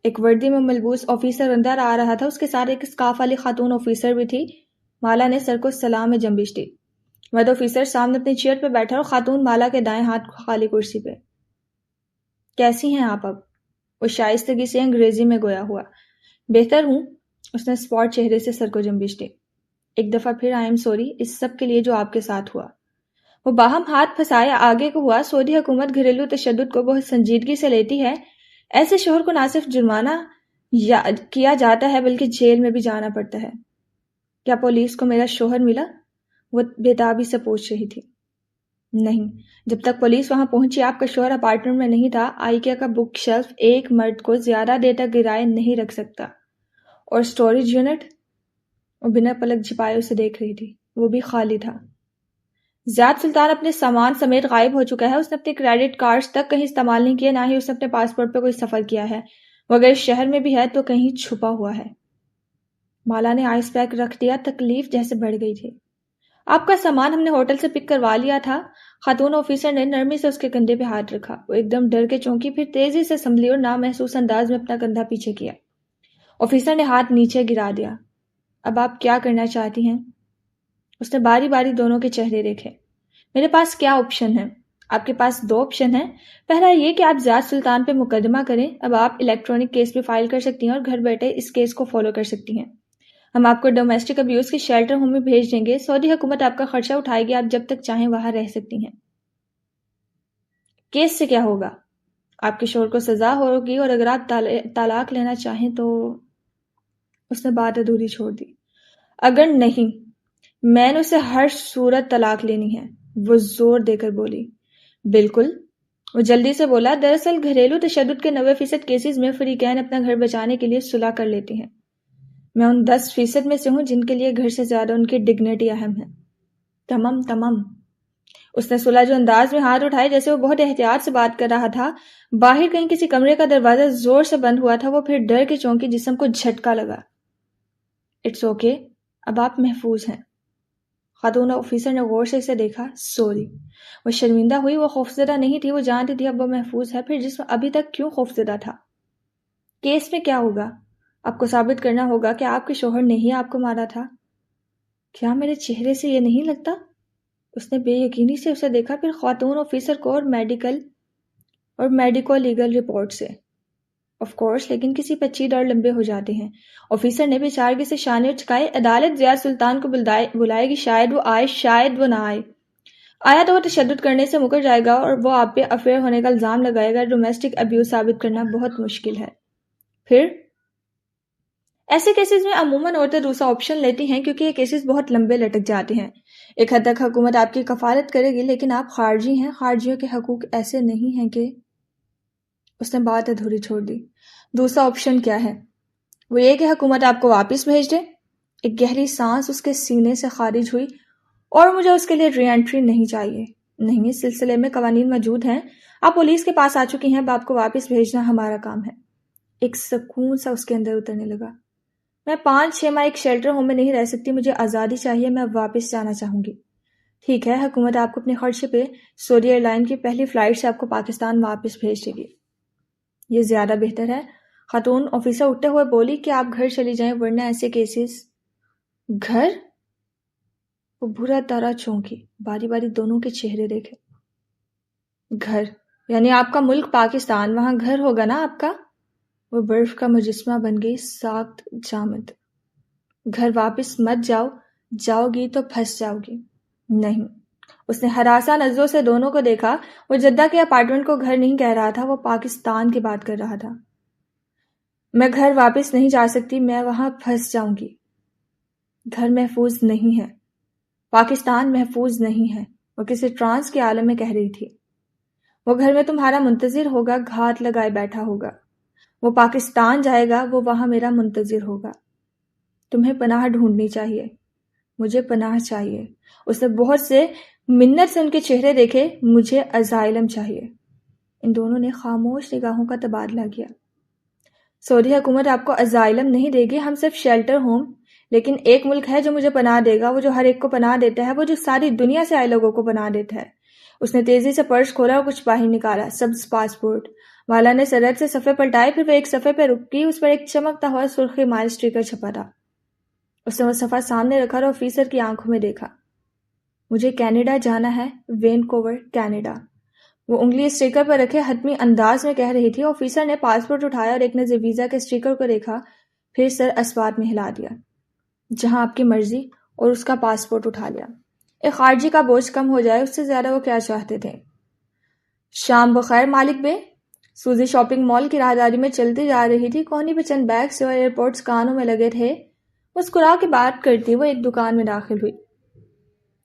ایک وردی میں ملبوس آفیسر اندر آ رہا تھا، اس کے ساتھ ایک اسکارف والی خاتون آفیسر بھی تھی۔ مالا نے سر کو سلام میں جنبش دی۔ مرد آفیسر سامنے اپنی چیئر پہ بیٹھا اور خاتون مالا کے دائیں ہاتھ خالی کرسی پہ۔ کیسی ہیں آپ اب؟ وہ شائستگی سے انگریزی میں گویا ہوا۔ بہتر ہوں، اس نے اسپاٹ چہرے سے سر کو جنبش دی۔ ایک دفعہ پھر آئی ایم سوری اس سب کے لیے جو آپ کے ساتھ ہوا۔ وہ باہم ہاتھ پھنسائے آگے کو ہوا۔ سعودی حکومت گھریلو تشدد کو بہت سنجیدگی سے لیتی ہے۔ ایسے شوہر کو نہ صرف جرمانہ کیا جاتا ہے بلکہ جیل میں بھی جانا پڑتا ہے۔ کیا پولیس کو میرا شوہر ملا؟ وہ بےتابی سے پوچھ رہی تھی۔ نہیں، جب تک پولیس وہاں پہنچی آپ کا شوہر اپارٹمنٹ میں نہیں تھا۔ آئیکیا کا بک شیلف ایک مرد کو زیادہ دیر تک گرائے نہیں رکھ سکتا۔ اور سٹوریج یونٹ؟ وہ بنا پلک جھپائے اسے دیکھ رہی تھی، وہ بھی خالی تھا۔ زیاد سلطان اپنے سامان سمیت غائب ہو چکا ہے۔ اس نے اپنے کریڈٹ کارڈز تک کہیں استعمال نہیں کیے، نہ ہی اس نے اپنے پاسپورٹ پہ کوئی سفر کیا ہے۔ وہ اگر اس شہر میں بھی ہے تو کہیں چھپا ہوا ہے۔ مالا نے آئس پیک رکھ دیا، تکلیف جیسے بڑھ گئی تھی۔ آپ کا سامان ہم نے ہوٹل سے پک کروا لیا تھا۔ خاتون آفیسر نے نرمی سے اس کے کندھے پہ ہاتھ رکھا۔ وہ ایک دم ڈر کے چونکی، پھر تیزی سے سنبھلی اور نامحسوس انداز میں اپنا کندھا پیچھے کیا۔ آفیسر نے ہاتھ نیچے گرا دیا۔ اب آپ کیا کرنا چاہتی ہیں؟ اس نے باری باری دونوں کے چہرے دیکھے۔ میرے پاس کیا آپشن ہے؟ آپ کے پاس 2 آپشن ہیں. پہلا یہ کہ آپ زیاد سلطان پہ مقدمہ کریں. اب آپ الیکٹرانک کیس بھی فائل کر سکتی ہیں اور گھر بیٹھے اس کیس کو فالو کر سکتی ہیں. ہم آپ کو ڈومیسٹک ابیوز کے شیلٹر ہوم میں بھیج دیں گے. سعودی حکومت آپ کا خرچہ اٹھائے گی. آپ جب تک چاہیں وہاں رہ سکتی ہیں. کیس سے کیا ہوگا؟ آپ کے شوہر کو سزا ہوگی اور اگر آپ طلاق لینا چاہیں تو. اس نے بات ادھوری چھوڑ دی. اگر نہیں، میں نے اسے ہر صورت طلاق لینی ہے، وہ زور دے کر بولی. بالکل، وہ جلدی سے بولا. دراصل گھریلو تشدد کے 90% کیسز میں فریقین اپنا گھر بچانے کے لیے صلح کر لیتے ہیں. میں ان 10% میں سے ہوں جن کے لیے گھر سے زیادہ ان کی ڈگنیٹی اہم ہے. تمام. اس نے صلح جو انداز میں ہاتھ اٹھائے جیسے وہ بہت احتیاط سے بات کر رہا تھا. باہر کہیں کسی کمرے کا دروازہ زور سے بند ہوا تھا. وہ پھر ڈر کے چونکی، جسم کو جھٹکا لگا. اٹس اوکے، اب آپ محفوظ ہیں. خاتون آفیسر نے غور سے اسے دیکھا. سوری. وہ شرمندہ ہوئی. وہ خوفزدہ نہیں تھی، وہ جانتی تھی اب وہ محفوظ ہے. پھر جسم ابھی تک کیوں خوفزدہ تھا؟ کیس میں کیا ہوگا؟ آپ کو ثابت کرنا ہوگا کہ آپ کے شوہر نے ہی آپ کو مارا تھا. کیا میرے چہرے سے یہ نہیں لگتا؟ اس نے بے یقینی سے اسے دیکھا، پھر خاتون آفیسر کو اور میڈیکو لیگل رپورٹ سے. آف کورس، لیکن کسی پہ چیز اور لمبے ہو جاتے ہیں. آفیسر نے بھی چارگی سے شانے اچکائے. عدالت زیاد سلطان کو بلائے گی. شاید وہ آئے، شاید وہ نہ آئے. آیا تو وہ تشدد کرنے سے مکر جائے گا اور وہ آپ پہ افیئر ہونے کا الزام لگائے گا. ڈومیسٹک ابیوز ثابت کرنا بہت مشکل ہے. پھر ایسے کیسز میں عموماً عورتیں دوسرا آپشن لیتی ہیں کیونکہ یہ کیسز بہت لمبے لٹک جاتے ہیں. ایک حد تک حکومت آپ کی کفالت کرے گی، لیکن آپ خارجی ہیں. خارجیوں کے حقوق ایسے نہیں ہیں کہ. اس نے بات ادھوری چھوڑ دی. دوسرا آپشن کیا ہے؟ وہ یہ کہ حکومت آپ کو واپس بھیج دے. ایک گہری سانس اس کے سینے سے خارج ہوئی. اور مجھے اس کے لیے ری انٹری نہیں چاہیے. نہیں، اس سلسلے میں قوانین موجود ہیں. آپ پولیس کے پاس آ چکی ہیں. اب آپ کو واپس بھیجنا ہمارا کام ہے. ایک سکون سا اس کے اندر اترنے لگا. میں 5-6 ماہ ایک شیلٹر ہوم میں نہیں رہ سکتی. مجھے آزادی چاہیے. میں واپس جانا چاہوں گی. ٹھیک ہے، حکومت آپ کو اپنے خرچے پہ سعودی ایئر لائن کی پہلی فلائٹ سے آپ کو پاکستان واپس بھیج دے گی. یہ زیادہ بہتر ہے. خاتون آفیسر اٹھتے ہوئے بولی کہ آپ گھر چلی جائیں ورنہ ایسے کیسز. گھر؟ وہ برا طرح چونکی. باری باری دونوں کے چہرے دیکھے. گھر یعنی آپ کا ملک پاکستان، وہاں گھر ہوگا نا آپ کا؟ وہ برف کا مجسمہ بن گئی، ساخت جامد. گھر واپس مت جاؤ. جاؤ گی تو پھنس جاؤ گی. نہیں. اس نے ہراساں نظروں سے دونوں کو دیکھا. وہ جدہ کے اپارٹمنٹ کو گھر نہیں کہہ رہا تھا، وہ پاکستان کی بات کر رہا تھا. میں گھر واپس نہیں جا سکتی. میں وہاں پھنس جاؤں گی. گھر محفوظ نہیں ہے. پاکستان محفوظ نہیں ہے. وہ کسی ٹرانس کے عالم میں کہہ رہی تھی. وہ گھر میں تمہارا منتظر ہوگا، گھات لگائے بیٹھا ہوگا. وہ پاکستان جائے گا، وہ وہاں میرا منتظر ہوگا. تمہیں پناہ ڈھونڈنی چاہیے. مجھے پناہ چاہیے. اس نے بہت سے منت سے ان کے چہرے دیکھے. مجھے ازائلم چاہیے. ان دونوں نے خاموش نگاہوں کا تبادلہ کیا. سعودی حکومت آپ کو ازائلم نہیں دے گی، ہم صرف شیلٹر ہوم. لیکن ایک ملک ہے جو مجھے پناہ دے گا، وہ جو ہر ایک کو پناہ دیتا ہے، وہ جو ساری دنیا سے آئے لوگوں کو پناہ دیتا ہے. اس نے تیزی سے پرس کھولا اور کچھ باہر نکالا. سبز پاسپورٹ. والا نے سرحد سے صفحے پلٹائے، پھر وہ ایک صفحے پہ رکی. اس پر ایک چمکتا ہوا سرخی مائل اسٹیکر چھپا تھا. اس نے وہ صفحہ سامنے رکھا اور آفیسر کی آنکھوں میں دیکھا. مجھے کینیڈا جانا ہے، وینکوور، کینیڈا. وہ انگلی اسٹیکر پر رکھے حتمی انداز میں کہہ رہی تھی. آفیسر نے پاسپورٹ اٹھایا اور ایک نظر ویزا کے اسٹیکر کو دیکھا، پھر سر اسوات میں ہلا دیا. جہاں آپ کی مرضی، اور اس کا پاسپورٹ اٹھا لیا. ایک خارجی کا بوجھ کم ہو جائے، اس سے زیادہ وہ کیا چاہتے تھے. شام بخیر مالک بے. سوزی شاپنگ مال کی راہداری میں چلتی جا رہی تھی. کونی پہ چند بیگس اور ایئرپورٹس کانوں میں لگے تھے. مسکرا کے بات کرتی وہ ایک دکان میں داخل ہوئی.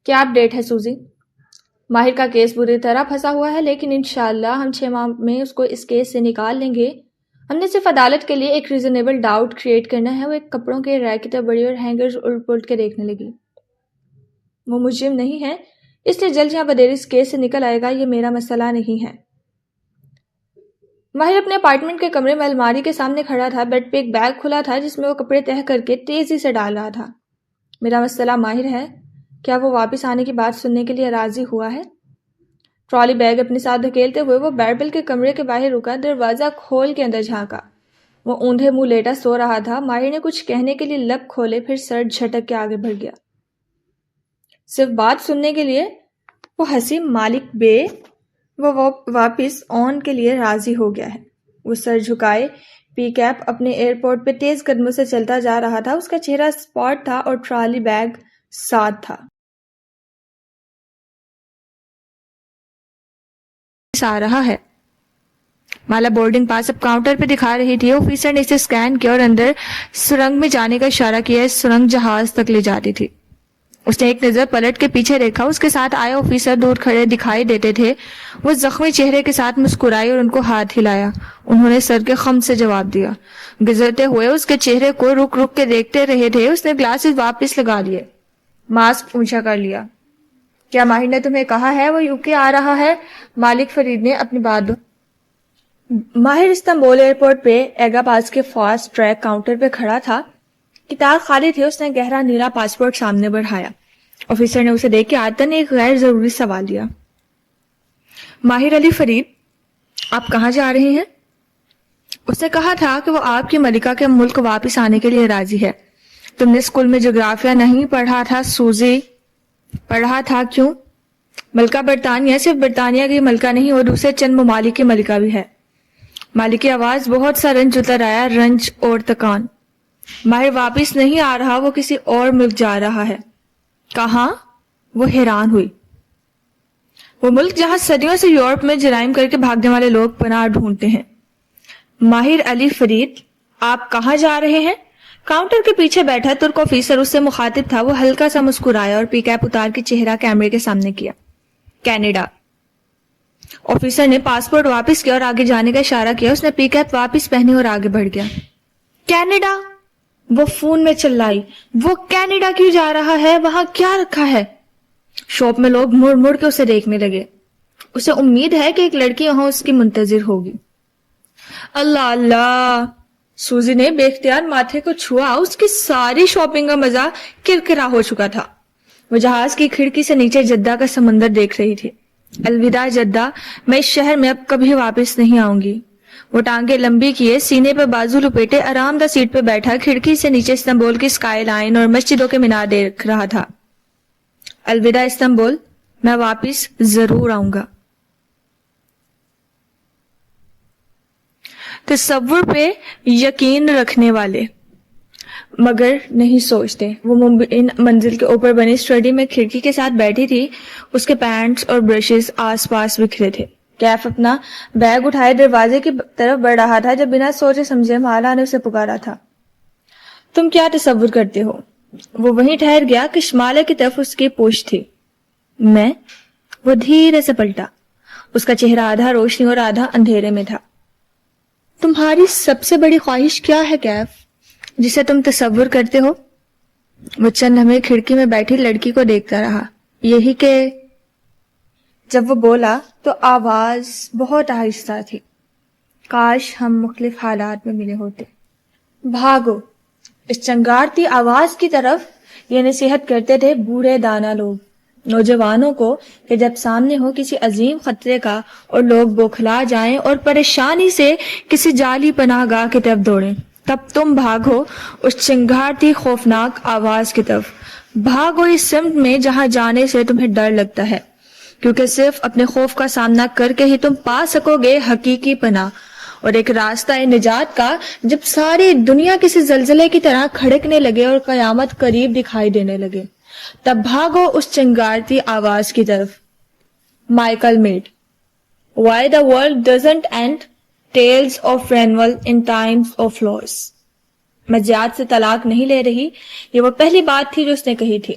کیا اپ ڈیٹ ہے سوزی؟ ماہر کا کیس بری طرح پھنسا ہوا ہے، لیکن انشاءاللہ ہم 6 ماہ میں اس کو اس کیس سے نکال لیں گے. ہم نے صرف عدالت کے لیے ایک ریزنیبل ڈاؤٹ کریٹ کرنا ہے. وہ ایک کپڑوں کے ریکٹیں بڑی اور ہینگرز الٹ پلٹ کے دیکھنے لگی. وہ مجرم نہیں ہے، اس لیے جلد یا بدیر اس کیس سے نکل آئے گا. یہ میرا مسئلہ نہیں ہے. ماہر اپنے اپارٹمنٹ کے کمرے میں الماری کے سامنے کھڑا تھا. بیڈ پہ ایک بیگ کھلا تھا جس میں وہ کپڑے تہہ کر کے تیزی سے ڈال رہا تھا. میرا مسئلہ ماہر ہے. کیا وہ واپس آنے کی بات سننے کے لیے راضی ہوا ہے؟ ٹرالی بیگ اپنے ساتھ دھکیلتے ہوئے وہ بیربل کے کمرے کے باہر رکا. دروازہ کھول کے اندر جھانکا. وہ اوندھے منہ لیٹا سو رہا تھا. ماہر نے کچھ کہنے کے لیے لب کھولے، پھر سر جھٹک کے آگے بڑھ گیا. صرف بات سننے کے لیے؟ وہ ہنسی. مالک بے وہ واپس آن کے لیے راضی ہو گیا ہے. وہ سر جھکائے پک اپ اپنے ایئرپورٹ پہ تیز قدموں سے چلتا جا رہا تھا. اس کا چہرہ اسپاٹ تھا اور ٹرالی بیگ ساتھ تھا. آ رہا ہے. مالا بورڈنگ پاس اب کاؤنٹر پہ دکھا رہی تھی. آفیسر نے اسے اسکین کیا اور اندر سرنگ میں جانے کا اشارہ کیا. اس سرنگ جہاز تک لے جاتی تھی. اس نے ایک نظر پلٹ کے پیچھے دیکھا. اس کے ساتھ آئے آفیسر دور کھڑے دکھائی دیتے تھے. وہ زخمی چہرے کے ساتھ مسکرائی اور ان کو ہاتھ ہلایا. انہوں نے سر کے خم سے جواب دیا. گزرتے ہوئے اس کے چہرے کو رک رک کے دیکھتے رہے تھے. اس نے گلاسز واپس لگا لیے, ماسک اونچا کر لیا. کیا ماہر نے تمہیں کہا ہے وہ یوکے آ رہا ہے؟ مالک فرید نے اپنی بات ماہر استنبول ایئرپورٹ پہ ایگا پاس کے فاسٹ ٹریک کاؤنٹر پہ کھڑا تھا. کتاب خالی تھی. اس نے گہرا نیلا پاسپورٹ سامنے بڑھایا. آفیسر نے اسے دیکھ کے عادتاً ایک غیر ضروری سوال لیا. ماہر علی فرید, آپ کہاں جا رہے ہیں؟ اس نے کہا تھا کہ وہ آپ کی ملکہ کے ملک واپس آنے کے لیے راضی ہے. تم نے اسکول میں جغرافیہ نہیں پڑھا تھا سوزی؟ پڑھا تھا. کیوں؟ ملکہ برطانیہ صرف برطانیہ کی ملکہ نہیں اور دوسرے چند ممالک کی ملکہ بھی ہے. مالک کی آواز بہت سا رنج اتر آیا, رنج اور تکان. ماہر واپس نہیں آ رہا, وہ کسی اور ملک جا رہا ہے. کہاں؟ وہ حیران ہوئی. وہ ملک جہاں صدیوں سے یورپ میں جرائم کر کے بھاگنے والے لوگ پناہ ڈھونڈتے ہیں. ماہر علی فرید, آپ کہاں جا رہے ہیں؟ کاؤنٹر کے پیچھے بیٹھا ترک آفیسر اس سے مخاطب تھا. وہ ہلکا سا مسکرایا اور پی کیپ اتار کے چہرہ کیمرے کے سامنے کیا. کینیڈا. آفیسر نے پاسپورٹ واپس کیا اور آگے جانے کا اشارہ کیا. اس نے پی کیپ واپس پہنی اور آگے بڑھ گیا. کینیڈا؟ وہ فون میں چلائی. وہ کینیڈا کیوں جا رہا ہے؟ وہاں کیا رکھا ہے؟ شاپ میں لوگ مڑ مڑ کے اسے دیکھنے لگے. اسے امید ہے کہ ایک لڑکی وہاں اس کی منتظر ہوگی. اللہ اللہ, سوزی نے بے اختیار ماتھے کو چھوا. اس کی ساری شاپنگ کا مزہ کرکرا ہو چکا تھا. وہ جہاز کی کھڑکی سے نیچے جدہ کا سمندر دیکھ رہی تھی. الوداع جدہ, میں اس شہر میں اب کبھی واپس نہیں آؤں گی. وہ ٹانگیں لمبی کیے, سینے پہ بازو لپیٹے آرام دہ سیٹ پہ بیٹھا کھڑکی سے نیچے استنبول کی اسکائی لائن اور مسجدوں کے مینار دیکھ رہا تھا. الوداع استنبول, میں واپس ضرور آؤں گا. تصور پہ یقین رکھنے والے مگر نہیں سوچتے. وہ ممکن منزل کے اوپر بنی اسٹڈی میں کھڑکی کے ساتھ بیٹھی تھی. اس کے پینٹس اور برشز آس پاس بکھرے تھے. کیف اپنا بیگ اٹھائے دروازے کی طرف بڑھ رہا تھا جب بنا سوچے سمجھے مالا نے اسے پکارا تھا. تم کیا تصور کرتے ہو؟ وہ وہیں ٹھہر گیا. کشمالہ کی طرف اس کی پوچھ تھی. میں؟ وہ دھیرے سے پلٹا. اس کا چہرہ آدھا روشنی اور آدھا اندھیرے میں تھا. تمہاری سب سے بڑی خواہش کیا ہے کیف, جسے تم تصور کرتے ہو؟ وہ چند لمحے کھڑکی میں بیٹھی لڑکی کو دیکھتا رہا. یہی کہ جب وہ بولا تو آواز بہت آہستہ تھی. کاش ہم مختلف حالات میں ملے ہوتے. بھاگو, اس چنگارتی آواز کی طرف یہ نصیحت کرتے تھے بوڑھے دانا لوگ نوجوانوں کو کہ جب سامنے ہو کسی عظیم خطرے کا اور لوگ بوکھلا جائیں اور پریشانی سے کسی جعلی پناہ گاہ کی طرف دوڑیں, تب تم بھاگو اس چنگارتی خوفناک آواز کی طرف. بھاگو اس سمت میں جہاں جانے سے تمہیں ڈر لگتا ہے, کیونکہ صرف اپنے خوف کا سامنا کر کے ہی تم پا سکو گے حقیقی پناہ اور ایک راستہ نجات کا. جب ساری دنیا کسی زلزلے کی طرح کھڑکنے لگے اور قیامت قریب دکھائی دینے لگے, تب بھاگو اس چنگارتی آواز کی طرف. Michael made. Why the world doesn't end, Tales of Renewal in Times of Loss. میں زیاد سے طلاق نہیں لے رہی, یہ وہ پہلی بات تھی جو اس نے کہی تھی.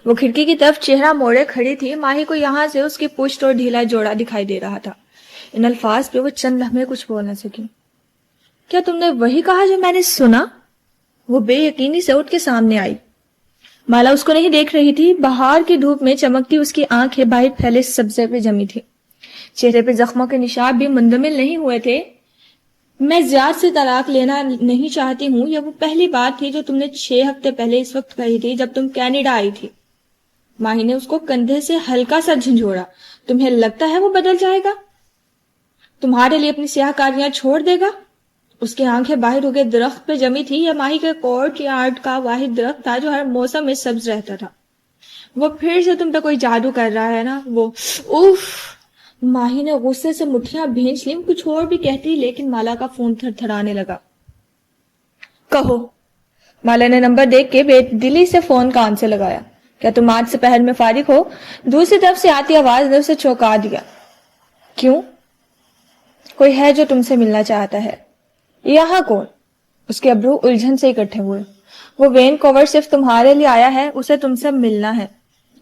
وہ کھڑکی کی طرف چہرہ موڑے کھڑی تھی. ماہی کو یہاں سے اس کی پشت اور ڈھیلا جوڑا دکھائی دے رہا تھا. ان الفاظ پہ وہ چند لمحے کچھ بول نہ سکی. کیا تم نے وہی کہا جو میں نے سنا؟ وہ بے یقینی سے اٹھ کے سامنے آئی. مالا اس کو نہیں دیکھ رہی تھی. بہار کی دھوپ میں چمکتی اس کی آنکھیں باہر پھیلے سبزے پہ جمی تھی. چہرے پہ زخموں کے نشان بھی مندمل نہیں ہوئے تھے. میں زیاد سے طلاق لینا نہیں چاہتی ہوں, یہ وہ پہلی بات تھی جو تم نے 6 ہفتے پہلے اس وقت کہی تھی جب تم کینیڈا آئی تھی. ماہی نے اس کو کندھے سے ہلکا سا جھنجھوڑا. تمہیں لگتا ہے وہ بدل جائے گا؟ تمہارے لیے اپنی سیاہ کاریاں چھوڑ دے گا؟ اس کی آنکھیں باہر ہو کے درخت پہ جمی تھی. یہ ماہی کے کورٹ یارڈ کا واحد درخت تھا جو ہر موسم میں سبز رہتا تھا. وہ پھر سے تم پہ کوئی جادو کر رہا ہے نا وہ. اوف. ماہی نے غصے سے مٹھیاں بھینچ لی. کچھ اور بھی کہتی لیکن مالا کا فون تھر تھرانے لگا. کہو. مالا نے نمبر دیکھ کے بے دلی سے فون کان سے لگایا. کیا تم آج سے پہر میں فارغ ہو؟ دوسری طرف سے آتی آواز نے اسے چونکا دیا. کیوں؟ کوئی ہے جو تم سے ملنا چاہتا ہے. یہاں کون؟ اس کے ابرو الجھن سے اکٹھے ہوئے. وہ وینکوور صرف تمہارے لیے آیا ہے. اسے تم سے ملنا ہے.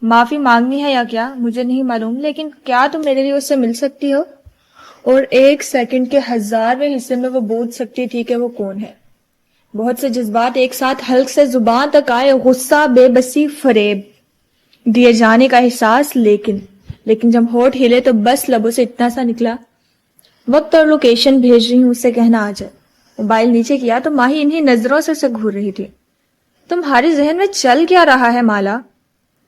معافی مانگنی ہے یا کیا مجھے نہیں معلوم، لیکن کیا تم میرے لیے اس سے مل سکتی ہو؟ اور 1 سیکنڈ کے 1000ویں حصے میں وہ بوجھ سکتی تھی کہ وہ کون ہے. بہت سے جذبات ایک ساتھ حلق سے زبان تک آئے. غصہ، بے بسی، فریب، دیے جانے کا احساس. لیکن جب ہونٹ ہلے تو بس لبوں سے اتنا سا نکلا، وقت اور لوکیشن بھیج رہی ہوں، اس سے کہنا آ جائے. موبائل نیچے کیا تو ماہی انہی نظروں سے اسے گھور رہی تھی. تمہارے ذہن میں چل کیا رہا ہے مالا؟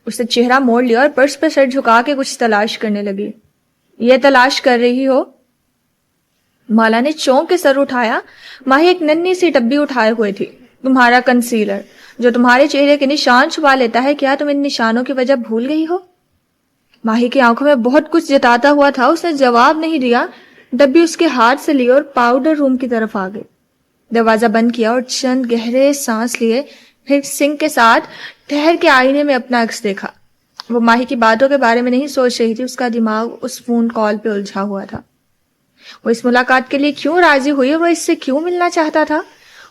اس نے چہرہ موڑ لیا اور پرس پہ سر جھکا کے کچھ تلاش کرنے لگی. یہ تلاش کر رہی ہو؟ مالا نے چونک کے سر اٹھایا. ماہی ایک ننھی سی ڈبی اٹھائے ہوئے تھی. تمہارا کنسیلر جو تمہارے چہرے کے نشان چھپا لیتا ہے، کیا تم ان نشانوں کی وجہ بھول گئی ہو؟ ماہی کی آنکھوں میں بہت کچھ جتاتا ہوا تھا. اس نے جواب نہیں دیا. ڈبی اس کے ہاتھ سے لی اور پاؤڈر روم کی طرف آ گئی. دروازہ بند کیا اور چند گہرے سانس لیے. پھر سنک کے ساتھ ٹھہر کے آئینے میں اپنا عکس دیکھا. وہ ماہی کی باتوں کے بارے میں نہیں سوچ رہی تھی. اس کا دماغ اس فون کال پہ الجھا ہوا تھا. وہ اس ملاقات کے لیے کیوں راضی ہوئی؟ وہ اس سے کیوں ملنا چاہتا تھا؟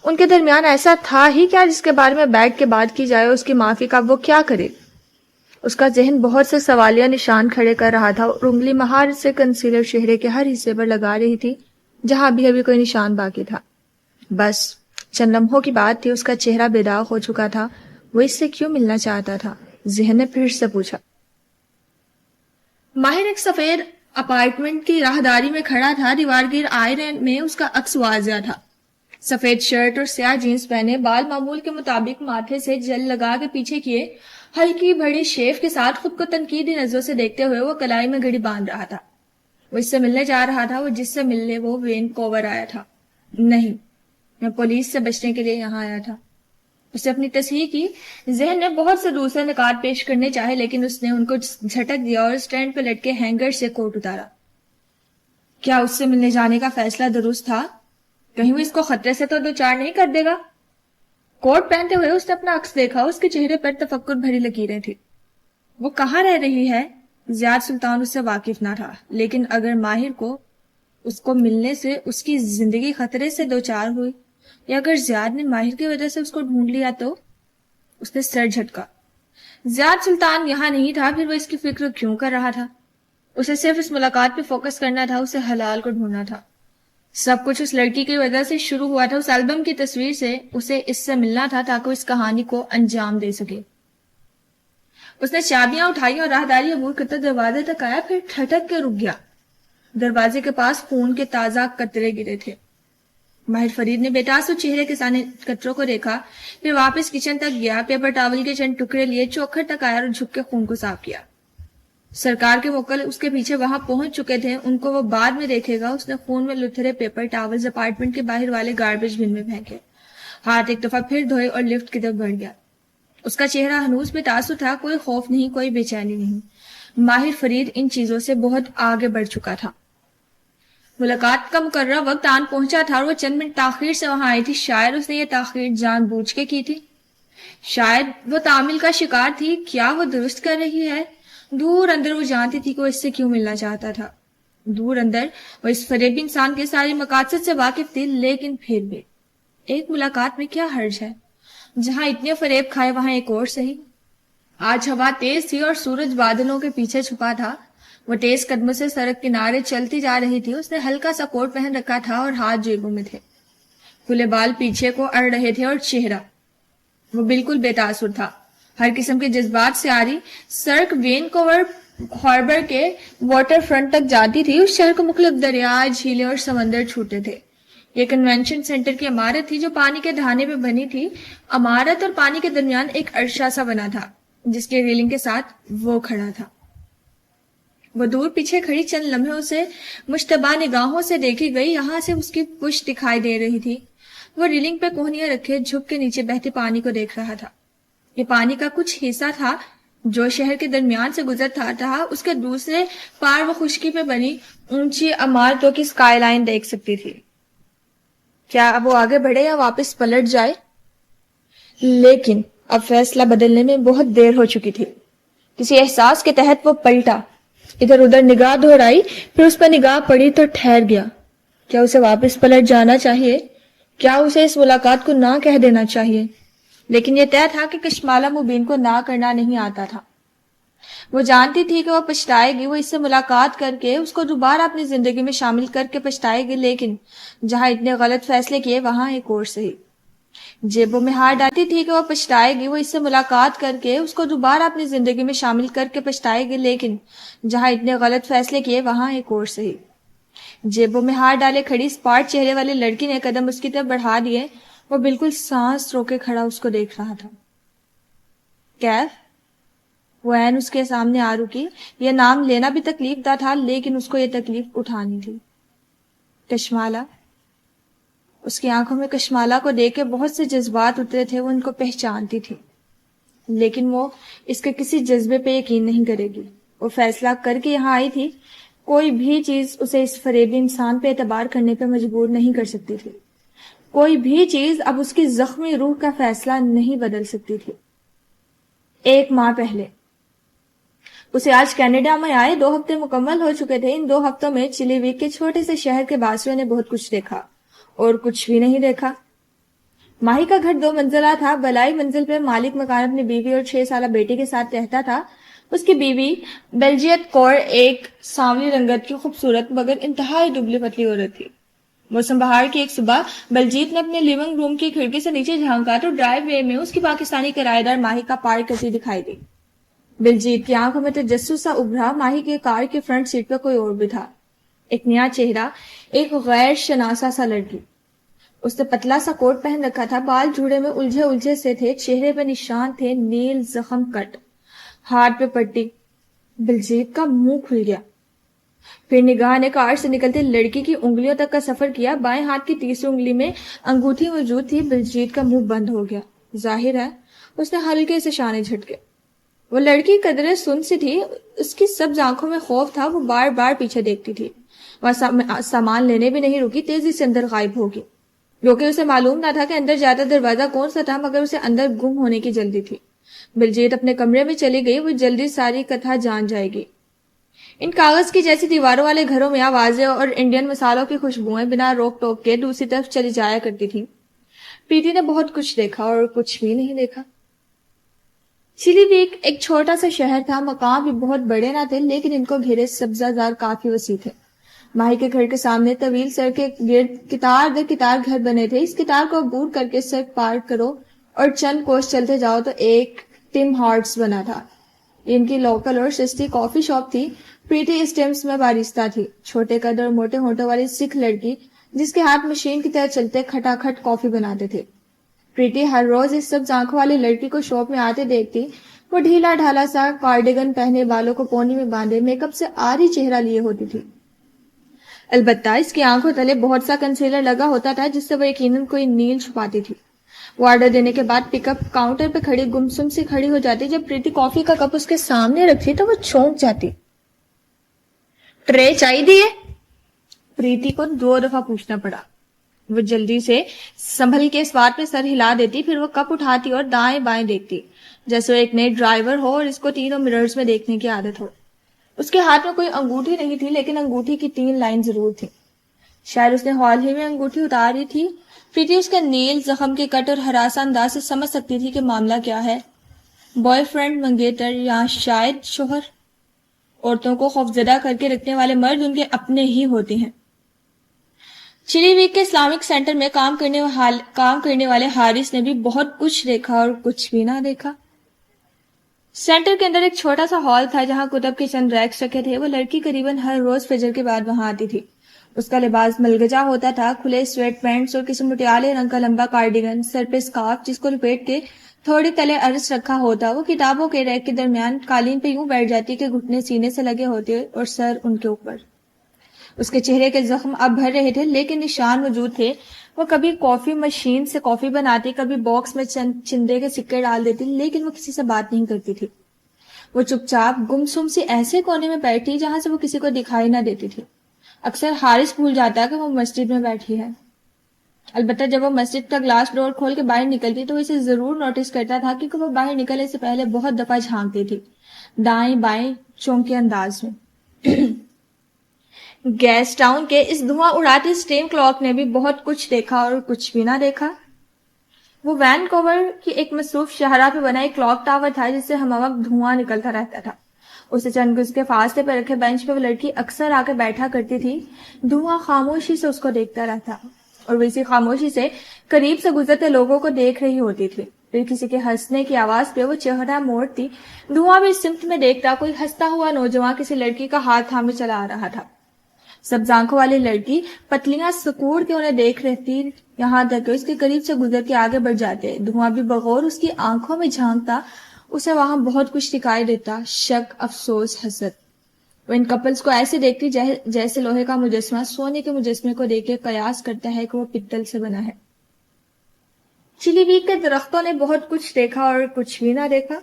ان کے درمیان ایسا تھا ہی کیا جس کے بارے میں بیٹھ کے بات کی جائے؟ اس کی معافی کا وہ کیا کرے؟ اس کا ذہن بہت سے سوالیہ نشان کھڑے کر رہا تھا اور انگلی مہارت سے کنسیلر چہرے کے ہر حصے پر لگا رہی تھی جہاں ابھی کوئی نشان باقی تھا. بس چند لمحوں کی بات تھی. اس کا چہرہ بے داغ ہو چکا تھا. وہ اس سے کیوں ملنا چاہتا تھا؟ ذہن نے پھر سے پوچھا. ماہر ایک سفید اپارٹمنٹ کی راہداری میں کھڑا تھا. دیوار گیر آئینے میں اس کا عکس واضح تھا. سفید شرٹ اور سیاہ جینس پہنے، بال معمول کے مطابق ماتھے سے جل لگا کے پیچھے کیے، ہلکی بڑی شیف کے ساتھ خود کو تنقیدی نظروں سے دیکھتے ہوئے وہ کلائی میں گھڑی باندھ رہا تھا. وہ اس سے ملنے جا رہا تھا. وہ جس سے ملنے وہ وینکوور آیا تھا. نہیں، میں پولیس سے بچنے کے لیے یہاں آیا تھا. اس نے اپنی تصحیح کی. ذہن نے بہت سے دوسرے نکات پیش کرنے چاہے لیکن اس نے ان کو جھٹک دیا اور سٹینڈ پہ لٹکے ہینگر سے کوٹ اتارا. کیا اس سے ملنے جانے کا فیصلہ درست تھا؟ کہیں وہ اس کو خطرے سے تو دوچار نہیں کر دے گا؟ کوٹ پہنتے ہوئے اس نے اپنا عکس دیکھا. اس کے چہرے پر تفکر بھری لکیریں تھی. وہ کہاں رہ رہی ہے؟ زیاد سلطان اس سے واقف نہ تھا، لیکن اگر ماہر کو اس کو ملنے سے اس کی زندگی خطرے سے دوچار ہوئی، یا اگر زیاد نے ماہر کی وجہ سے اس کو ڈھونڈ لیا تو؟ اس نے سر جھٹکا. زیاد سلطان یہاں نہیں تھا، پھر وہ اس کی فکر کیوں کر رہا تھا؟ اسے صرف اس ملاقات پہ فوکس کرنا تھا. اسے حلال کو ڈھونڈنا تھا. سب کچھ اس لڑکی کی وجہ سے شروع ہوا تھا. اس البم کی تصویر سے اسے اس سے ملنا تھا تاکہ وہ اس کہانی کو انجام دے سکے. اس نے چابیاں اٹھائی اور راہداری عبور کرتے دروازے تک آیا. پھر ٹھٹک کے رک گیا. دروازے کے پاس خون کے تازہ قطرے گرے تھے. ماہر فرید نے بیتاثر چہرے کے سامنے قطروں کو دیکھا. پھر واپس کچن تک گیا. پیپر ٹاول کے چند ٹکڑے لیے چوکھٹ تک آیا اور جھک کے خون کو صاف کیا. سرکار کے موکل اس کے پیچھے وہاں پہنچ چکے تھے. ان کو وہ بعد میں دیکھے گا. اس نے خون میں لتھرے پیپر ٹاولز اپارٹمنٹ کے باہر والے گاربیج بن میں پھینکے. ہاتھ ایک دفعہ پھر دھوئے اور لفٹ کی طرف بڑھ گیا. اس کا چہرہ ہنوز بے تاثر تھا. کوئی خوف نہیں، کوئی بے چینی نہیں. ماہر فرید ان چیزوں سے بہت آگے بڑھ چکا تھا. ملاقات کا مقررہ وقت آن پہنچا تھا اور وہ چند منٹ تاخیر سے وہاں آئی تھی. شاید اس نے یہ تاخیر جان بوجھ کے کی تھی. شاید وہ تعمیل کا شکار تھی. کیا وہ درست کر رہی ہے؟ دور اندر وہ جانتی تھی کہ وہ اس سے کیوں ملنا چاہتا تھا. دور اندر وہ اس فریبی انسان کے ساری مقاصد سے واقف تھی. لیکن پھر بھی ایک ملاقات میں کیا حرج ہے؟ جہاں اتنے فریب کھائے وہاں ایک اور صحیح. آج ہوا تیز تھی اور سورج بادلوں کے پیچھے چھپا تھا. وہ تیز قدموں سے سڑک کنارے چلتی جا رہی تھی. اس نے ہلکا سا کوٹ پہن رکھا تھا اور ہاتھ جیبوں میں تھے. کھلے بال پیچھے کو اڑ رہے تھے اور چہرہ وہ بالکل بے تاثر تھا. ہر قسم کے جذبات سے آری سڑک وینکوور ہاربر کے واٹر فرنٹ تک جاتی تھی. اس شہر کو مختلف دریا، جھیلیں اور سمندر چھوٹے تھے. یہ کنونشن سینٹر کی عمارت تھی جو پانی کے دہانے پہ بنی تھی. عمارت اور پانی کے درمیان ایک عرصہ سا بنا تھا جس کے ریلنگ کے ساتھ وہ کھڑا تھا. وہ دور پیچھے کھڑی چند لمحوں سے مشتبہ نگاہوں سے دیکھی گئی. یہاں سے اس کی پشت دکھائی دے رہی تھی. وہ ریلنگ پہ کوہنیاں رکھے جھک کے نیچے بہتے پانی کو دیکھ رہا تھا. یہ پانی کا کچھ حصہ تھا جو شہر کے درمیان سے گزرتا تھا اس کے دوسرے پار وہ خشکی پہ بنی اونچی عمارتوں کی اسکائی لائن دیکھ سکتی تھی. کیا اب وہ آگے بڑھے یا واپس پلٹ جائے؟ لیکن اب فیصلہ بدلنے میں بہت دیر ہو چکی تھی. کسی احساس کے تحت وہ پلٹا، ادھر ادھر نگاہ دہرائی، پھر اس پر نگاہ پڑی تو ٹھہر گیا. کیا اسے واپس پلٹ جانا چاہیے؟ کیا اسے اس ملاقات کو نہ کہہ دینا چاہیے؟ لیکن یہ طے تھا کہ کشمالہ مبین کو نہ کرنا نہیں آتا تھا. وہ جانتی تھی کہ وہ پچھتائے گی، وہ اس سے ملاقات کر کے اس کو دوبارہ اپنی زندگی میں شامل کر کے پچھتائے گی، لیکن جہاں اتنے غلط فیصلے کیے وہاں ایک اور صحیح. جیبوں میں ہار ڈالتی تھی کہ وہ پچھتائے گی، وہ اس سے ملاقات کر کے اس کو دوبارہ اپنی زندگی میں شامل کر کے پچھتائے گی، لیکن جہاں اتنے غلط فیصلے کیے وہاں ایک اور صحیح. جیبوں میں ہار ڈالے کھڑی اسپاٹ چہرے والی لڑکی نے قدم اس کی طرف بڑھا دیے. وہ بالکل سانس روکے کھڑا اس کو دیکھ رہا تھا. کیف، وہ عین اس کے سامنے آ رکی. یہ نام لینا بھی تکلیف دہ تھا لیکن اس کو یہ تکلیف اٹھانی تھی. کشمالہ. اس کی آنکھوں میں کشمالہ کو دیکھ کے بہت سے جذبات اترے تھے. وہ ان کو پہچانتی تھی لیکن وہ اس کے کسی جذبے پہ یقین نہیں کرے گی. وہ فیصلہ کر کے یہاں آئی تھی. کوئی بھی چیز اسے اس فریبی انسان پہ اعتبار کرنے پہ مجبور نہیں کر سکتی تھی. کوئی بھی چیز اب اس کی زخمی روح کا فیصلہ نہیں بدل سکتی تھی. 1 ماہ پہلے اسے آج کینیڈا میں آئے 2 ہفتے مکمل ہو چکے تھے. ان 2 ہفتوں میں چلی ویک کے چھوٹے سے شہر کے باسیوں نے بہت کچھ دیکھا اور کچھ بھی نہیں دیکھا. ماہی کا گھر 2 منزلہ تھا. بلائی منزل پہ مالک مکان اپنی بیوی اور 6 سالہ بیٹی کے ساتھ رہتا تھا. اس کی بیوی بلجیت کور ایک سانولی رنگت کی خوبصورت مگر انتہائی دبلی پتلی عورت تھی. موسم بہار کی ایک صبح بلجیت نے اپنے لیونگ روم کی کھڑکی سے نیچے جھانکا تو ڈرائیو وے میں اس کی پاکستانی کرایہ دار ماہی کا پارک کرتی دکھائی دی. بلجیت کی آنکھوں میں تجسس سا ابھرا. ماہی کے کار کی فرنٹ سیٹ پہ کوئی اور بھی تھا. ایک نیا چہرہ، ایک غیر شناسا سا لڑکی. اس نے پتلا سا کوٹ پہن رکھا تھا. بال جوڑے میں الجھے سے تھے. چہرے پہ نشان تھے نیل زخم کٹ، ہاتھ پہ پٹی. بلجیت کا منہ کھل گیا. پھر نگاہ نے کار سے نکلتے لڑکی کی انگلیوں تک کا سفر کیا. بائیں ہاتھ کی تیسری انگلی میں انگوٹھی موجود تھی. بلجیت کا منہ بند ہو گیا. ظاہر ہے اس نے ہلکے سے شانے جھٹکے. وہ لڑکی قدرے سن سی تھی. اس کی سبز آنکھوں میں خوف تھا. وہ بار بار پیچھے دیکھتی تھی. وہ سامان لینے بھی نہیں رکی. تیزی سے اندر غائب ہوگی. کیونکہ اسے معلوم نہ تھا کہ اندر جاتا دروازہ کون سا تھا، مگر اسے اندر گم ہونے کی جلدی تھی. بلجیت اپنے کمرے میں چلی گئی. وہ جلدی ساری کتھا جان جائے گی. ان کاغذ کی جیسی دیواروں والے گھروں میں آوازیں اور انڈین مسالوں کی خوشبوئیں بنا روک ٹوک کے دوسری طرف چلی جایا کرتی تھی. پریتی نے بہت کچھ دیکھا اور کچھ بھی نہیں دیکھا. چلی ویک ایک چھوٹا سا شہر تھا. مکان بھی بہت بڑے نہ تھے لیکن ان کو گھیرے سبزہ زار کافی وسیع تھے. ماہی کے گھر کے سامنے طویل سڑک کے گرد کتار در کتار گھر بنے تھے. اس کتار کو عبور کر کے سڑک پار کرو اور چند کوس چلتے جاؤ تو ایک ٹم ہارٹس بنا تھا. ان کی لوکل اور سستی کافی شاپ تھی. پریتی اس ٹمس میں باریستا تھی. چھوٹے قد اور موٹے ہونٹوں والی سکھ لڑکی جس کے ہاتھ مشین کی طرح چلتے کھٹا کھٹ کافی بناتے تھے. پریتی ہر روز اس سب آنکھوں والی لڑکی کو شاپ میں آتے دیکھتی. وہ ڈھیلا ڈھالا سا کارڈیگن پہنے، بالوں کو پونی میں باندھے، میک اپ سے آری چہرہ لیے ہوتی تھی. البتہ اس کی آنکھوں تلے بہت سا کنسیلر لگا ہوتا تھا جس سے وہ یقیناً کوئی نیل چھپاتی تھی. وہ آرڈر دینے کے بعد پک اپ کاؤنٹر پہ کھڑی گمسم سی کھڑی ہو جاتی. جب پریتی کافی کا کپ اس کے سامنے رکھتی تو وہ چونک جاتی. ٹرے چاہیے؟ پریتی کو 2 دفعہ پوچھنا پڑا. وہ جلدی سے سنبھل کے اس بات پہ سر ہلا دیتی. پھر وہ کپ اٹھاتی اور دائیں بائیں دیکھتی جیسے وہ ایک نئے ڈرائیور ہو اور اس کو تینوں مررز میں دیکھنے کی عادت ہو. اس کے ہاتھ میں کوئی انگوٹھی نہیں تھی لیکن انگوٹھی کی 3 لائن ضرور تھی. شاید اس نے حال ہی میں انگوٹھی اتاری تھی. پریتی اس کے نیل زخم کے کٹ اور ہراساں انداز سے سمجھ سکتی تھی کہ معاملہ کیا ہے. بوائے فرینڈ، منگیتر یا شاید شوہر. عورتوں کو خوفزدہ کر کے رکھنے والے مرد ان کے اپنے ہی ہوتے ہیں. چلی ویک کے اسلامک سینٹر میں کام کرنے والے حارث نے بھی بہت کچھ دیکھا اور کچھ بھی نہ دیکھا. سینٹر کے اندر ایک چھوٹا سا ہال تھا جہاں کتب کے چند ریکس رکھے تھے. وہ لڑکی قریباً ہر روز فجر کے بعد وہاں آتی تھی. اس کا لباس ملگجا ہوتا تھا. کھلے سویٹ پینٹس اور کسی مٹیالے رنگ کا لمبا کارڈیگن، سر پہ اسکارف جس کو لپیٹ کے تھوڑی تلے عرض رکھا ہوتا. وہ کتابوں کے ریک کے درمیان قالین پہ یوں بیٹھ جاتی کہ گھٹنے سینے سے لگے ہوتے اور سر ان کے اوپر. اس کے چہرے کے زخم اب بھر رہے تھے لیکن نشان موجود تھے. وہ کبھی کافی مشین سے کافی بناتی، کبھی باکس میں چندے کے سکے ڈال دیتی لیکن وہ کسی سے بات نہیں کرتی تھی. وہ چپ چاپ گمسم سی ایسے کونے میں بیٹھی جہاں سے وہ کسی کو دکھائی نہ دیتی تھی. اکثر حارث بھول جاتا کہ وہ مسجد میں بیٹھی ہے. البتہ جب وہ مسجد کا گلاس ڈور کھول کے باہر نکلتی تو اسے ضرور نوٹس کرتا تھا کیونکہ وہ باہر نکلنے سے پہلے بہت دفعہ جھانکتی تھی دائیں بائیں چونکے انداز میں. گیس ٹاؤن کے اس دھواں اڑاتی اسٹیم کلاک نے بھی بہت کچھ دیکھا اور کچھ بھی نہ دیکھا. وہ وینکوور کی ایک مصروف شاہراہ پہ بنا ایک کلاک ٹاور تھا جس سے ہم وقت دھواں نکلتا رہتا تھا. اسے چند گز کے فاصلے پہ رکھے بینچ پہ وہ لڑکی اکثر آ کے بیٹھا کرتی تھی. دھواں خاموشی سے اس کو دیکھتا رہتا اور وہ اسی خاموشی سے قریب سے گزرتے لوگوں کو دیکھ رہی ہوتی تھی. پھر کسی کے ہنسنے کی آواز پہ وہ چہرہ موڑتی. دھواں بھی اس سمت میں دیکھتا. کوئی ہنستا ہوا نوجوان کسی لڑکی کا ہاتھ تھامے چلا آ رہا تھا. سبز آنکھوں والی لڑکی پتلیاں سکوڑ کے انہیں دیکھ رہتی یہاں تک کہ اس کے قریب سے گزر کے آگے بڑھ جاتے. دھواں بھی بغور اس کی آنکھوں میں جھانکتا اسے وہاں بہت کچھ دکھائی دیتا. شک، افسوس، حسد. وہ ان کپلز کو ایسے دیکھتی جیسے لوہے کا مجسمہ سونے کے مجسمے کو دیکھ کے قیاس کرتا ہے کہ وہ پتل سے بنا ہے. چلی ویک کے درختوں نے بہت کچھ دیکھا اور کچھ بھی نہ دیکھا.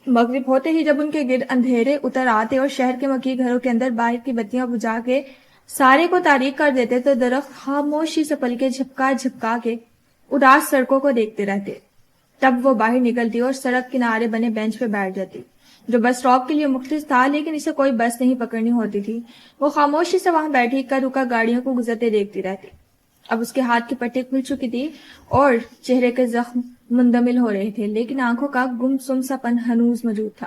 مغرب ہوتے ہی جب ان کے گرد اندھیرے اتر آتے اور شہر کے مکی گھروں کے اندر باہر کی بتیاں بجھا کے سارے کو تاریک کر دیتے تو درخت خاموشی سے پلکے جھپکا جھپکا کے اداس سڑکوں کو دیکھتے رہتے. تب وہ باہر نکلتی اور سڑک کنارے بنے بینچ پہ بیٹھ جاتی جو بس اسٹاپ کے لیے مختص تھا لیکن اسے کوئی بس نہیں پکڑنی ہوتی تھی. وہ خاموشی سے وہاں بیٹھی اکا دکا گاڑیوں کو گزرتے دیکھتی رہتی. اب اس کے ہاتھ کی پٹی کھل چکی تھی اور چہرے کے زخم مندمل ہو رہے تھے لیکن آنکھوں کا گمسم سا پن ہنوز موجود تھا.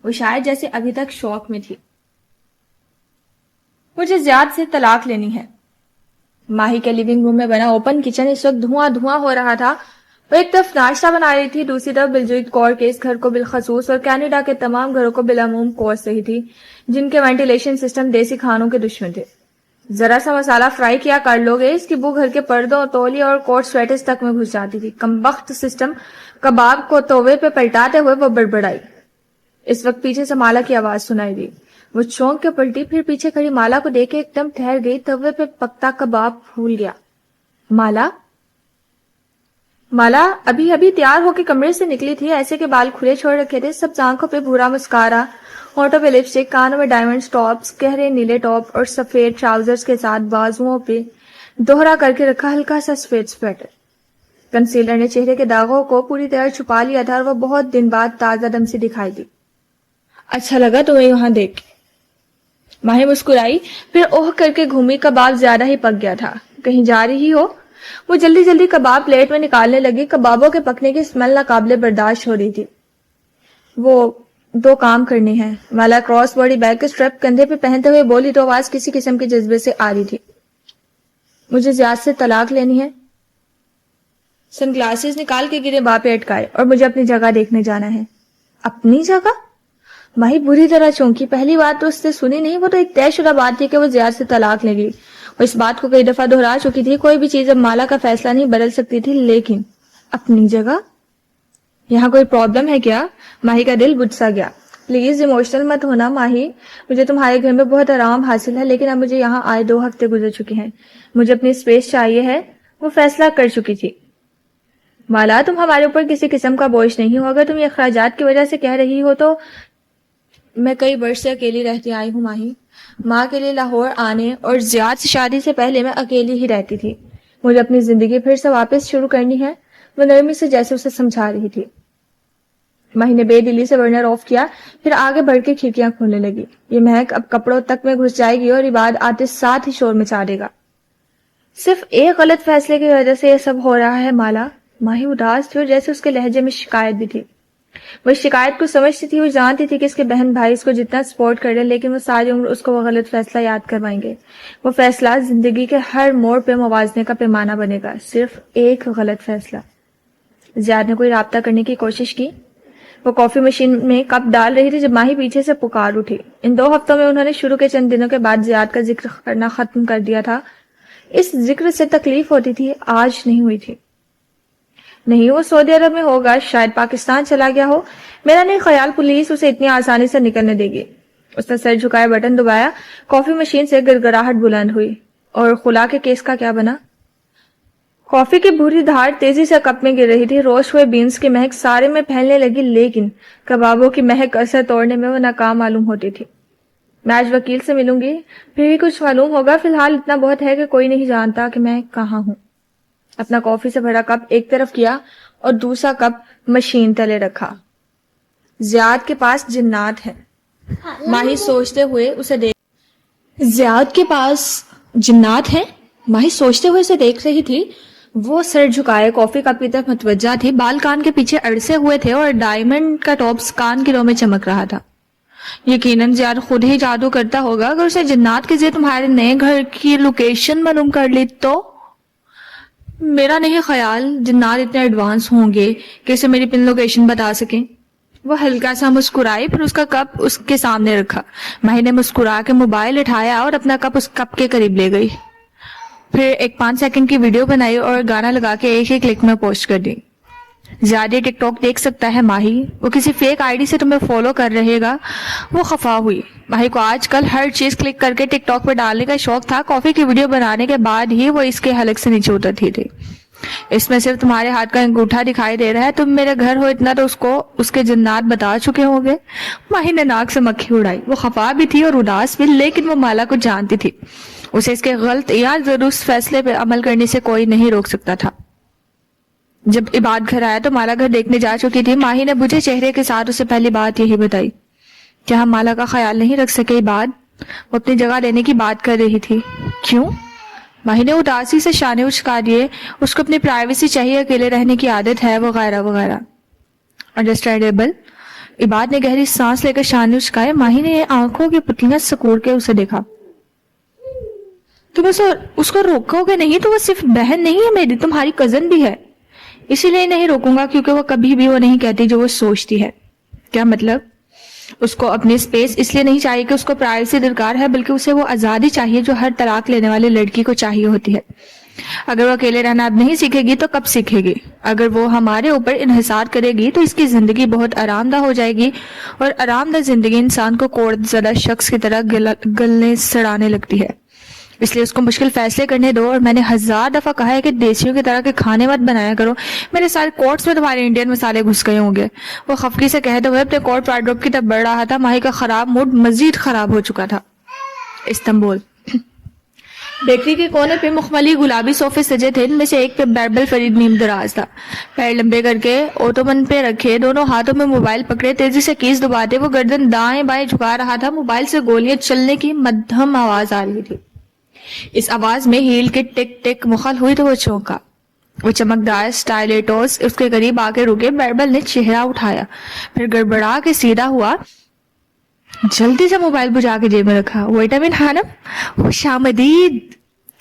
وہ شاید جیسے ابھی تک شوق میں تھی. مجھے زیاد سے طلاق لینی ہے. ماہی کے لیونگ روم میں بنا اوپن کچن اس وقت دھواں دھواں ہو رہا تھا. وہ ایک طرف ناشتہ بنا رہی تھی دوسری طرف بلجوئید کور کے اس گھر کو بالخصوص اور کینیڈا کے تمام گھروں کو بالعموم کوس رہی تھی جن کے وینٹیلیشن سسٹم دیسی کھانوں کے دشمن تھے. ذرا سا مسالہ فرائی کیا کر لو گے اس کی بو گھر کے پردوں تولی اور کوٹ سویٹرز تک میں گھس جاتی تھی. کمبخت سسٹم کباب کو توے پہ پلٹاتے ہوئے وہ بڑبڑائی. اس وقت پیچھے سے مالا کی آواز سنائی دی. وہ چونک کے پلٹی پھر پیچھے کھڑی مالا کو دیکھ کے ایک دم ٹھہر گئی. توے پہ پکتا کباب پھول گیا. مالا ابھی تیار ہو کے کمرے سے نکلی تھی. ایسے کے بال کھلے چھوڑ رکھے تھے. سب آنکھوں پہ بھورا مسکارا، ہونٹوں پہ لپسٹک، کانوں میں ڈائمنڈ ٹاپس، گہرے نیلے ٹاپ اور سفید ٹراؤزرز کے ساتھ بازوؤں پہ دوہرا کر کے رکھا ہلکا سا سفید سویٹر. کنسیلر نے چہرے کے داغوں کو پوری طرح چھپا لیا تھا اور وہ بہت دن بعد تازہ دم سے دکھائی دی. اچھا لگا تمہیں یہاں دیکھ. ماہی مسکرائی پھر اوہ کر کے گھومی. کباب زیادہ ہی پک گیا تھا. کہیں جا رہی ہو؟ وہ جلدی جلدی کباب پلیٹ میں نکالنے لگی. کبابوں کے پکنے کی اسمیل ناقابل برداشت ہو رہی تھی. وہ 2 کام کرنے ہیں. مالا کراس باڈی بیگ کے اسٹریپ کندھے پہ پہنتے ہوئے بولی تو آواز کسی قسم کے جذبے سے آ رہی تھی. مجھے زیاد سے طلاق لینی ہے. سن گلاسز نکال کے گرے باں پہ اٹکائے. اور مجھے اپنی جگہ دیکھنے جانا ہے. اپنی جگہ؟ ماہی بری طرح چونکی. پہلی بات تو اس سے سنی نہیں. وہ تو ایک طے شدہ بات تھی کہ وہ زیاد سے طلاق لے گی. وہ اس بات کو کئی دفعہ دہرا چکی تھی. کوئی بھی چیز اب مالا کا فیصلہ نہیں بدل سکتی تھی. لیکن اپنی جگہ؟ یہاں کوئی پرابلم ہے کیا؟ ماہی کا دل بجھ سا گیا. پلیز ایموشنل مت ہونا ماہی. مجھے تمہارے گھر میں بہت آرام حاصل ہے لیکن اب مجھے یہاں آئے 2 ہفتے گزر چکے ہیں. مجھے اپنی اسپیس چاہیے ہے. وہ فیصلہ کر چکی تھی. مالا تم ہمارے اوپر کسی قسم کا بوجھ نہیں ہو. اگر تم یہ اخراجات کی وجہ سے کہہ رہی ہو تو میں کئی برس سے اکیلی رہتی آئی ہوں ماہی. ماں کے لیے لاہور آنے اور زیاد سے شادی سے پہلے میں اکیلی ہی رہتی تھی. مجھے اپنی زندگی پھر سے واپس شروع کرنی ہے. وہ نرمی سے جیسے اسے سمجھا رہی تھی. ماہی نے بے دلی سے برنر آف کیا پھر آگے بڑھ کے کھڑکیاں کھولنے لگی. یہ مہک اب کپڑوں تک میں گھس جائے گی اور عباد آتے ساتھ ہی شور مچا دے گا. صرف ایک غلط فیصلے کی وجہ سے یہ سب ہو رہا ہے مالا. ماہی اداس تھی اور جیسے اس کے لہجے میں شکایت بھی تھی. وہ اس شکایت کو سمجھتی تھی. وہ جانتی تھی کہ اس کے بہن بھائی اس کو جتنا سپورٹ کر رہے لیکن وہ ساری عمر اس کو وہ غلط فیصلہ یاد کروائیں گے. وہ فیصلہ زندگی کے ہر موڑ پہ موازنے کا پیمانہ بنے گا. صرف ایک غلط فیصلہ. زیاد نے کوئی رابطہ کرنے کی کوشش کی. وہ کافی مشین میں کپ ڈال رہی تھی جب ماہی پیچھے سے پکار اٹھی. ان 2 ہفتوں میں انہوں نے شروع کے چند دنوں کے بعد زیاد کا ذکر کرنا ختم کر دیا تھا. اس ذکر سے تکلیف ہوتی تھی. آج نہیں ہوئی تھی. نہیں وہ سعودی عرب میں ہوگا. شاید پاکستان چلا گیا ہو. میرا نہیں خیال پولیس اسے اتنی آسانی سے نکلنے دے گی. اس نے سر جھکائے بٹن دبایا. کافی مشین سے گڑگڑاہٹ بلند ہوئی. اور خلا کے کیس کا کیا بنا؟ کافی کی بھوری دھار تیزی سے کپ میں گر رہی تھی. روسٹ ہوئے بینز کی مہک سارے میں پھیلنے لگی, لیکن کبابوں کی مہک اثر توڑنے میں وہ ناکام معلوم ہوتی تھی. میں آج وکیل سے ملوں گی, پھر ہی کچھ معلوم ہوگا. فی الحال اتنا بہت ہے کہ کوئی نہیں جانتا کہ میں کہاں ہوں. اپنا کافی سے بھرا کپ ایک طرف کیا اور دوسرا کپ مشین تلے رکھا. زیاد کے پاس جنات ہیں, ماہی سوچتے ہوئے اسے زیاد کے پاس جنات ہیں, ماہی سوچتے ہوئے اسے دیکھ رہی تھی. وہ سر جھکائے کافی کپ کی طرف متوجہ تھی. بال کان کے پیچھے اڑسے ہوئے تھے اور ڈائمنڈ کا ٹاپس کان کی رو میں چمک رہا تھا. یقیناً زیاد خود ہی جادو کرتا ہوگا. اگر اسے جنات کے ذریعے تمہارے نئے گھر کی لوکیشن معلوم کر لی تو. میرا نہیں خیال جنات اتنے ایڈوانس ہوں گے کہ اسے میری پن لوکیشن بتا سکیں. وہ ہلکا سا مسکرائی, پھر اس کا کپ اس کے سامنے رکھا. ماہی نے مسکرا کے موبائل اٹھایا اور اپنا کپ اس کپ کے قریب لے گئی. پھر ایک 5 سیکنڈ کی ویڈیو بنائی اور گانا لگا کے ایک ہی کلک میں پوسٹ کر دی. زیادہ ٹک ٹاک دیکھ سکتا ہے ماہی, وہ کسی فیک آئی ڈی سے تمہیں فالو کر رہے گا. وہ خفا ہوئی. ماہی کو آج کل ہر چیز کلک کر کے ٹک ٹاک پہ ڈالنے کا شوق تھا. کافی کی ویڈیو بنانے کے بعد ہی وہ اس کے حلق سے نیچے اترتی تھی. اس میں صرف تمہارے ہاتھ کا انگوٹھا دکھائی دے رہا ہے. تم میرے گھر ہو اتنا تو اس کو اس کے جنات بتا چکے ہوں گے. ماہی نے ناک سے مکھی اڑائی. وہ خفا بھی تھی اور اداس بھی, لیکن وہ مالا کو جانتی تھی. اسے اس کے غلط یا درست فیصلے پہ عمل کرنے سے کوئی نہیں روک سکتا تھا. جب عباد گھر آیا تو مالا گھر دیکھنے جا چکی تھی. ماہی نے بجھے چہرے کے ساتھ اسے پہلی بات یہی بتائی. کیا ہم مالا کا خیال نہیں رکھ سکے عباد؟ وہ اپنی جگہ لینے کی بات کر رہی تھی. کیوں؟ ماہی نے اداسی سے شانے اچکا دیے. اس کو اپنی پرائیویسی چاہیے, اکیلے رہنے کی عادت ہے, وغیرہ وغیرہ. انڈرسٹینڈیبل. عباد نے گہری سانس لے کر شانے اچکائے. ماہی نے آنکھوں کی پتلیاں سکوڑ کے اسے دیکھا. تم اس کو روکو گے نہیں تو وہ صرف بہن نہیں ہے میری, تمہاری کزن بھی ہے. اسی لیے نہیں روکوں گا کیونکہ وہ کبھی بھی وہ نہیں کہتی جو وہ سوچتی ہے. کیا مطلب؟ اس کو اپنی سپیس اس لیے نہیں چاہیے کہ اس کو پرائیویسی درکار ہے, بلکہ اسے وہ آزادی چاہیے جو ہر طلاق لینے والی لڑکی کو چاہیے ہوتی ہے. اگر وہ اکیلے رہنا اب نہیں سیکھے گی تو کب سیکھے گی؟ اگر وہ ہمارے اوپر انحصار کرے گی تو اس کی زندگی بہت آرام دہ ہو جائے گی, اور آرام دہ زندگی انسان کو کوڑ زدہ شخص کی طرح گلنے سڑانے لگتی ہے. اس لیے اس کو مشکل فیصلے کرنے دو. اور میں نے 1000 دفعہ کہا ہے کہ دیسیوں کی طرح کے کھانے مت بنایا کرو. میرے سارے کوٹس میں تمہارے انڈین مسالے گھس گئے ہوں گے. وہ خفگی سے کہتے ہوئے اپنے کوٹ وارڈروب کی طرف بڑھ رہا تھا. ماہی کا خراب موڈ مزید خراب ہو چکا تھا. استنبول. بیکری کے کونے پہ مخملی گلابی صوفے سجے تھے. ان میں سے ایک پہ بیربل فرید نیم دراز تھا, پیر لمبے کر کے اوٹومن پہ رکھے, دونوں ہاتھوں میں موبائل پکڑے, تیزی سے کیس دباتے وہ گردن دائیں بائیں جھکا رہا تھا. موبائل سے گولیاں چلنے کی مدھم آواز آ رہی تھی. اس آواز میں ہیل کے ٹک ٹک مخل ہوئی تو وہ چونکا. وہ چمکدار سٹائلیٹوز اس کے قریب آ کے رکے. بیربل نے چہرہ اٹھایا, پھر گڑبڑا کے سیدھا ہوا. جلدی سے موبائل بجھا کے جیب میں رکھا. ویٹ اے منٹ خانم, خوش آمدید.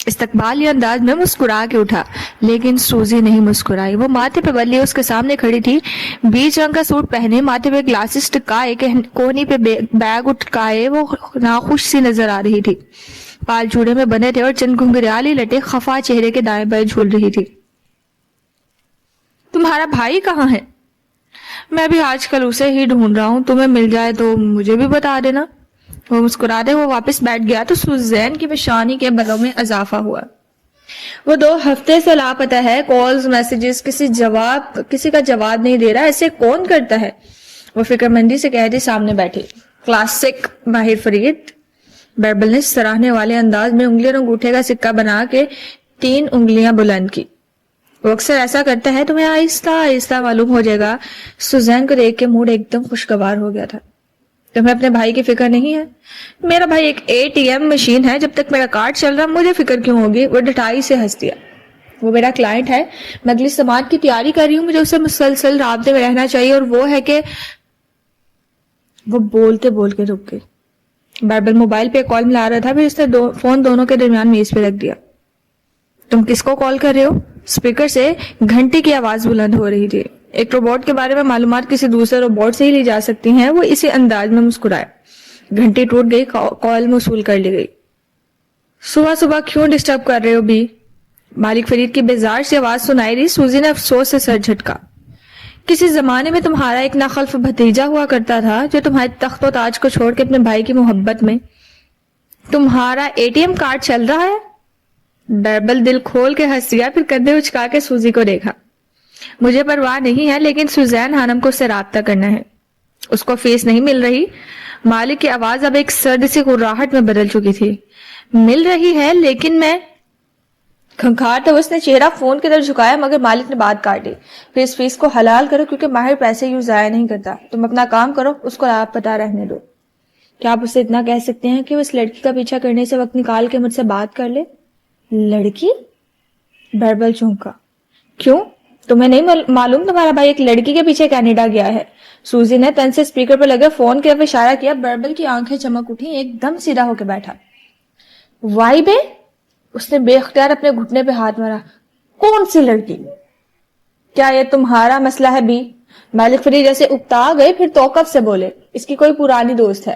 استقبالی انداز میں مسکرا کے اٹھا, لیکن سوزی نہیں مسکرائی. وہ ماتھے پہ بدلی اس کے سامنے کھڑی تھی, بیج رنگ کا سوٹ پہنے, ماتھے پہ گلاسز ٹکائے, کونی پہ بیگ اٹکائے. وہ ناخوش سی نظر آ رہی تھی. پال چوڑے میں بندے تھے اور چند گھنگریالی لٹے خفا چہرے کے دائیں بائیں جھول رہی تھی. تمہارا بھائی کہاں ہے؟ میں بھی آج کل اسے ہی ڈھونڈ رہا ہوں. تمہیں مل جائے تو مجھے بھی بتا دینا. وہ مسکراتے وہ واپس بیٹھ گیا تو سوزین کی پیشانی کے بلوں میں اضافہ ہوا. وہ 2 ہفتے سے لاپتہ ہے. کالز میسیجز کسی کا جواب نہیں دے رہا. ایسے کون کرتا ہے؟ وہ فکر مندی سے کہتی سامنے بیٹھی. کلاسک ماہر فرید. بیربل نے سراہنے والے انداز میں انگلی اور انگوٹھے کا سکہ بنا کے 3 انگلیاں بلند کی. وہ اکثر ایسا کرتا ہے, تمہیں آہستہ آہستہ معلوم ہو جائے گا. سوزین کو دیکھ کے موڈ ایک دم خوشگوار ہو گیا تھا. تمہیں اپنے بھائی کی فکر نہیں ہے؟ میرا بھائی ایک ATM مشین ہے. جب تک میرا کارڈ چل رہا مجھے فکر کیوں ہوگی؟ وہ ڈٹائی سے ہنس دیا. وہ میرا کلائنٹ ہے, میں اگلی سماعت کی تیاری کر رہی ہوں, مجھے اسے مسلسل رابطے میں رہنا چاہیے. اور وہ ہے کہ وہ بولتے بول کے رک گئی. بیربل موبائل پہ کال ملا رہا تھا, پھر اس نے فون دونوں کے درمیان میز پہ رکھ دیا. تم کس کو کال کر رہے ہو؟ اسپیکر سے گھنٹی کی آواز بلند ہو رہی تھی. ایک روبوٹ کے بارے میں معلومات کسی دوسرے روبوٹ سے ہی لی جا سکتی ہیں. وہ اسی انداز میں مسکرایا. گھنٹی ٹوٹ گئی, کال موصول کر لی گئی. صبح صبح کیوں ڈسٹرب کر رہے ہو بھی؟ مالک فرید کی بیزار سی آواز سنائی دی. سوزی نے افسوس سے سر جھٹکا. کسی زمانے میں تمہارا ایک ناخلف بھتیجا ہوا کرتا تھا جو تمہارے تخت و تاج کو چھوڑ کے اپنے بھائی کی محبت میں. تمہارا ATM کارڈ چل رہا ہے؟ بیربل دل کھول کے ہنس دیا، پھر کندھے اچکا کے سوزی کو دیکھا. مجھے پرواہ نہیں ہے، لیکن سوزین خانم کو اس سے رابطہ کرنا ہے. اس کو فیس نہیں مل رہی. مالک کی آواز اب ایک سرد سی غراہٹ میں بدل چکی تھی. مل رہی ہے لیکن میں کھنکھار تو اس نے چہرہ فون کی طرف جھکایا، مگر مالک نے بات کاٹی. پھر اس فیس کو حلال کرو، کیونکہ ماہر پیسے یوں ضائع نہیں کرتا. تم اپنا کام کرو، اس کو آپ پتہ رہنے دو. کیا آپ اسے اتنا کہہ سکتے ہیں کہ وہ اس لڑکی کا پیچھا کرنے سے وقت نکال کے مجھ سے بات کر لے؟ لڑکی؟ بیربل چونکا. کیوں؟ تمہیں نہیں معلوم تمہارا بھائی ایک لڑکی کے پیچھے کینیڈا گیا ہے؟ سوزی نے تن سے اسپیکر پر لگے فون کی طرف اشارہ کیا. بیربل کی آنکھیں چمک اٹھی، ایک دم سیدھا ہو کے بیٹھا. وائی بے؟ اس نے بے اختیار اپنے گھٹنے پہ ہاتھ مارا. کون سی لڑکی؟ کیا یہ تمہارا مسئلہ ہے بھی؟ مالک فرید جیسے اکتا گئے، پھر توقف سے بولے. اس کی کوئی پرانی دوست ہے.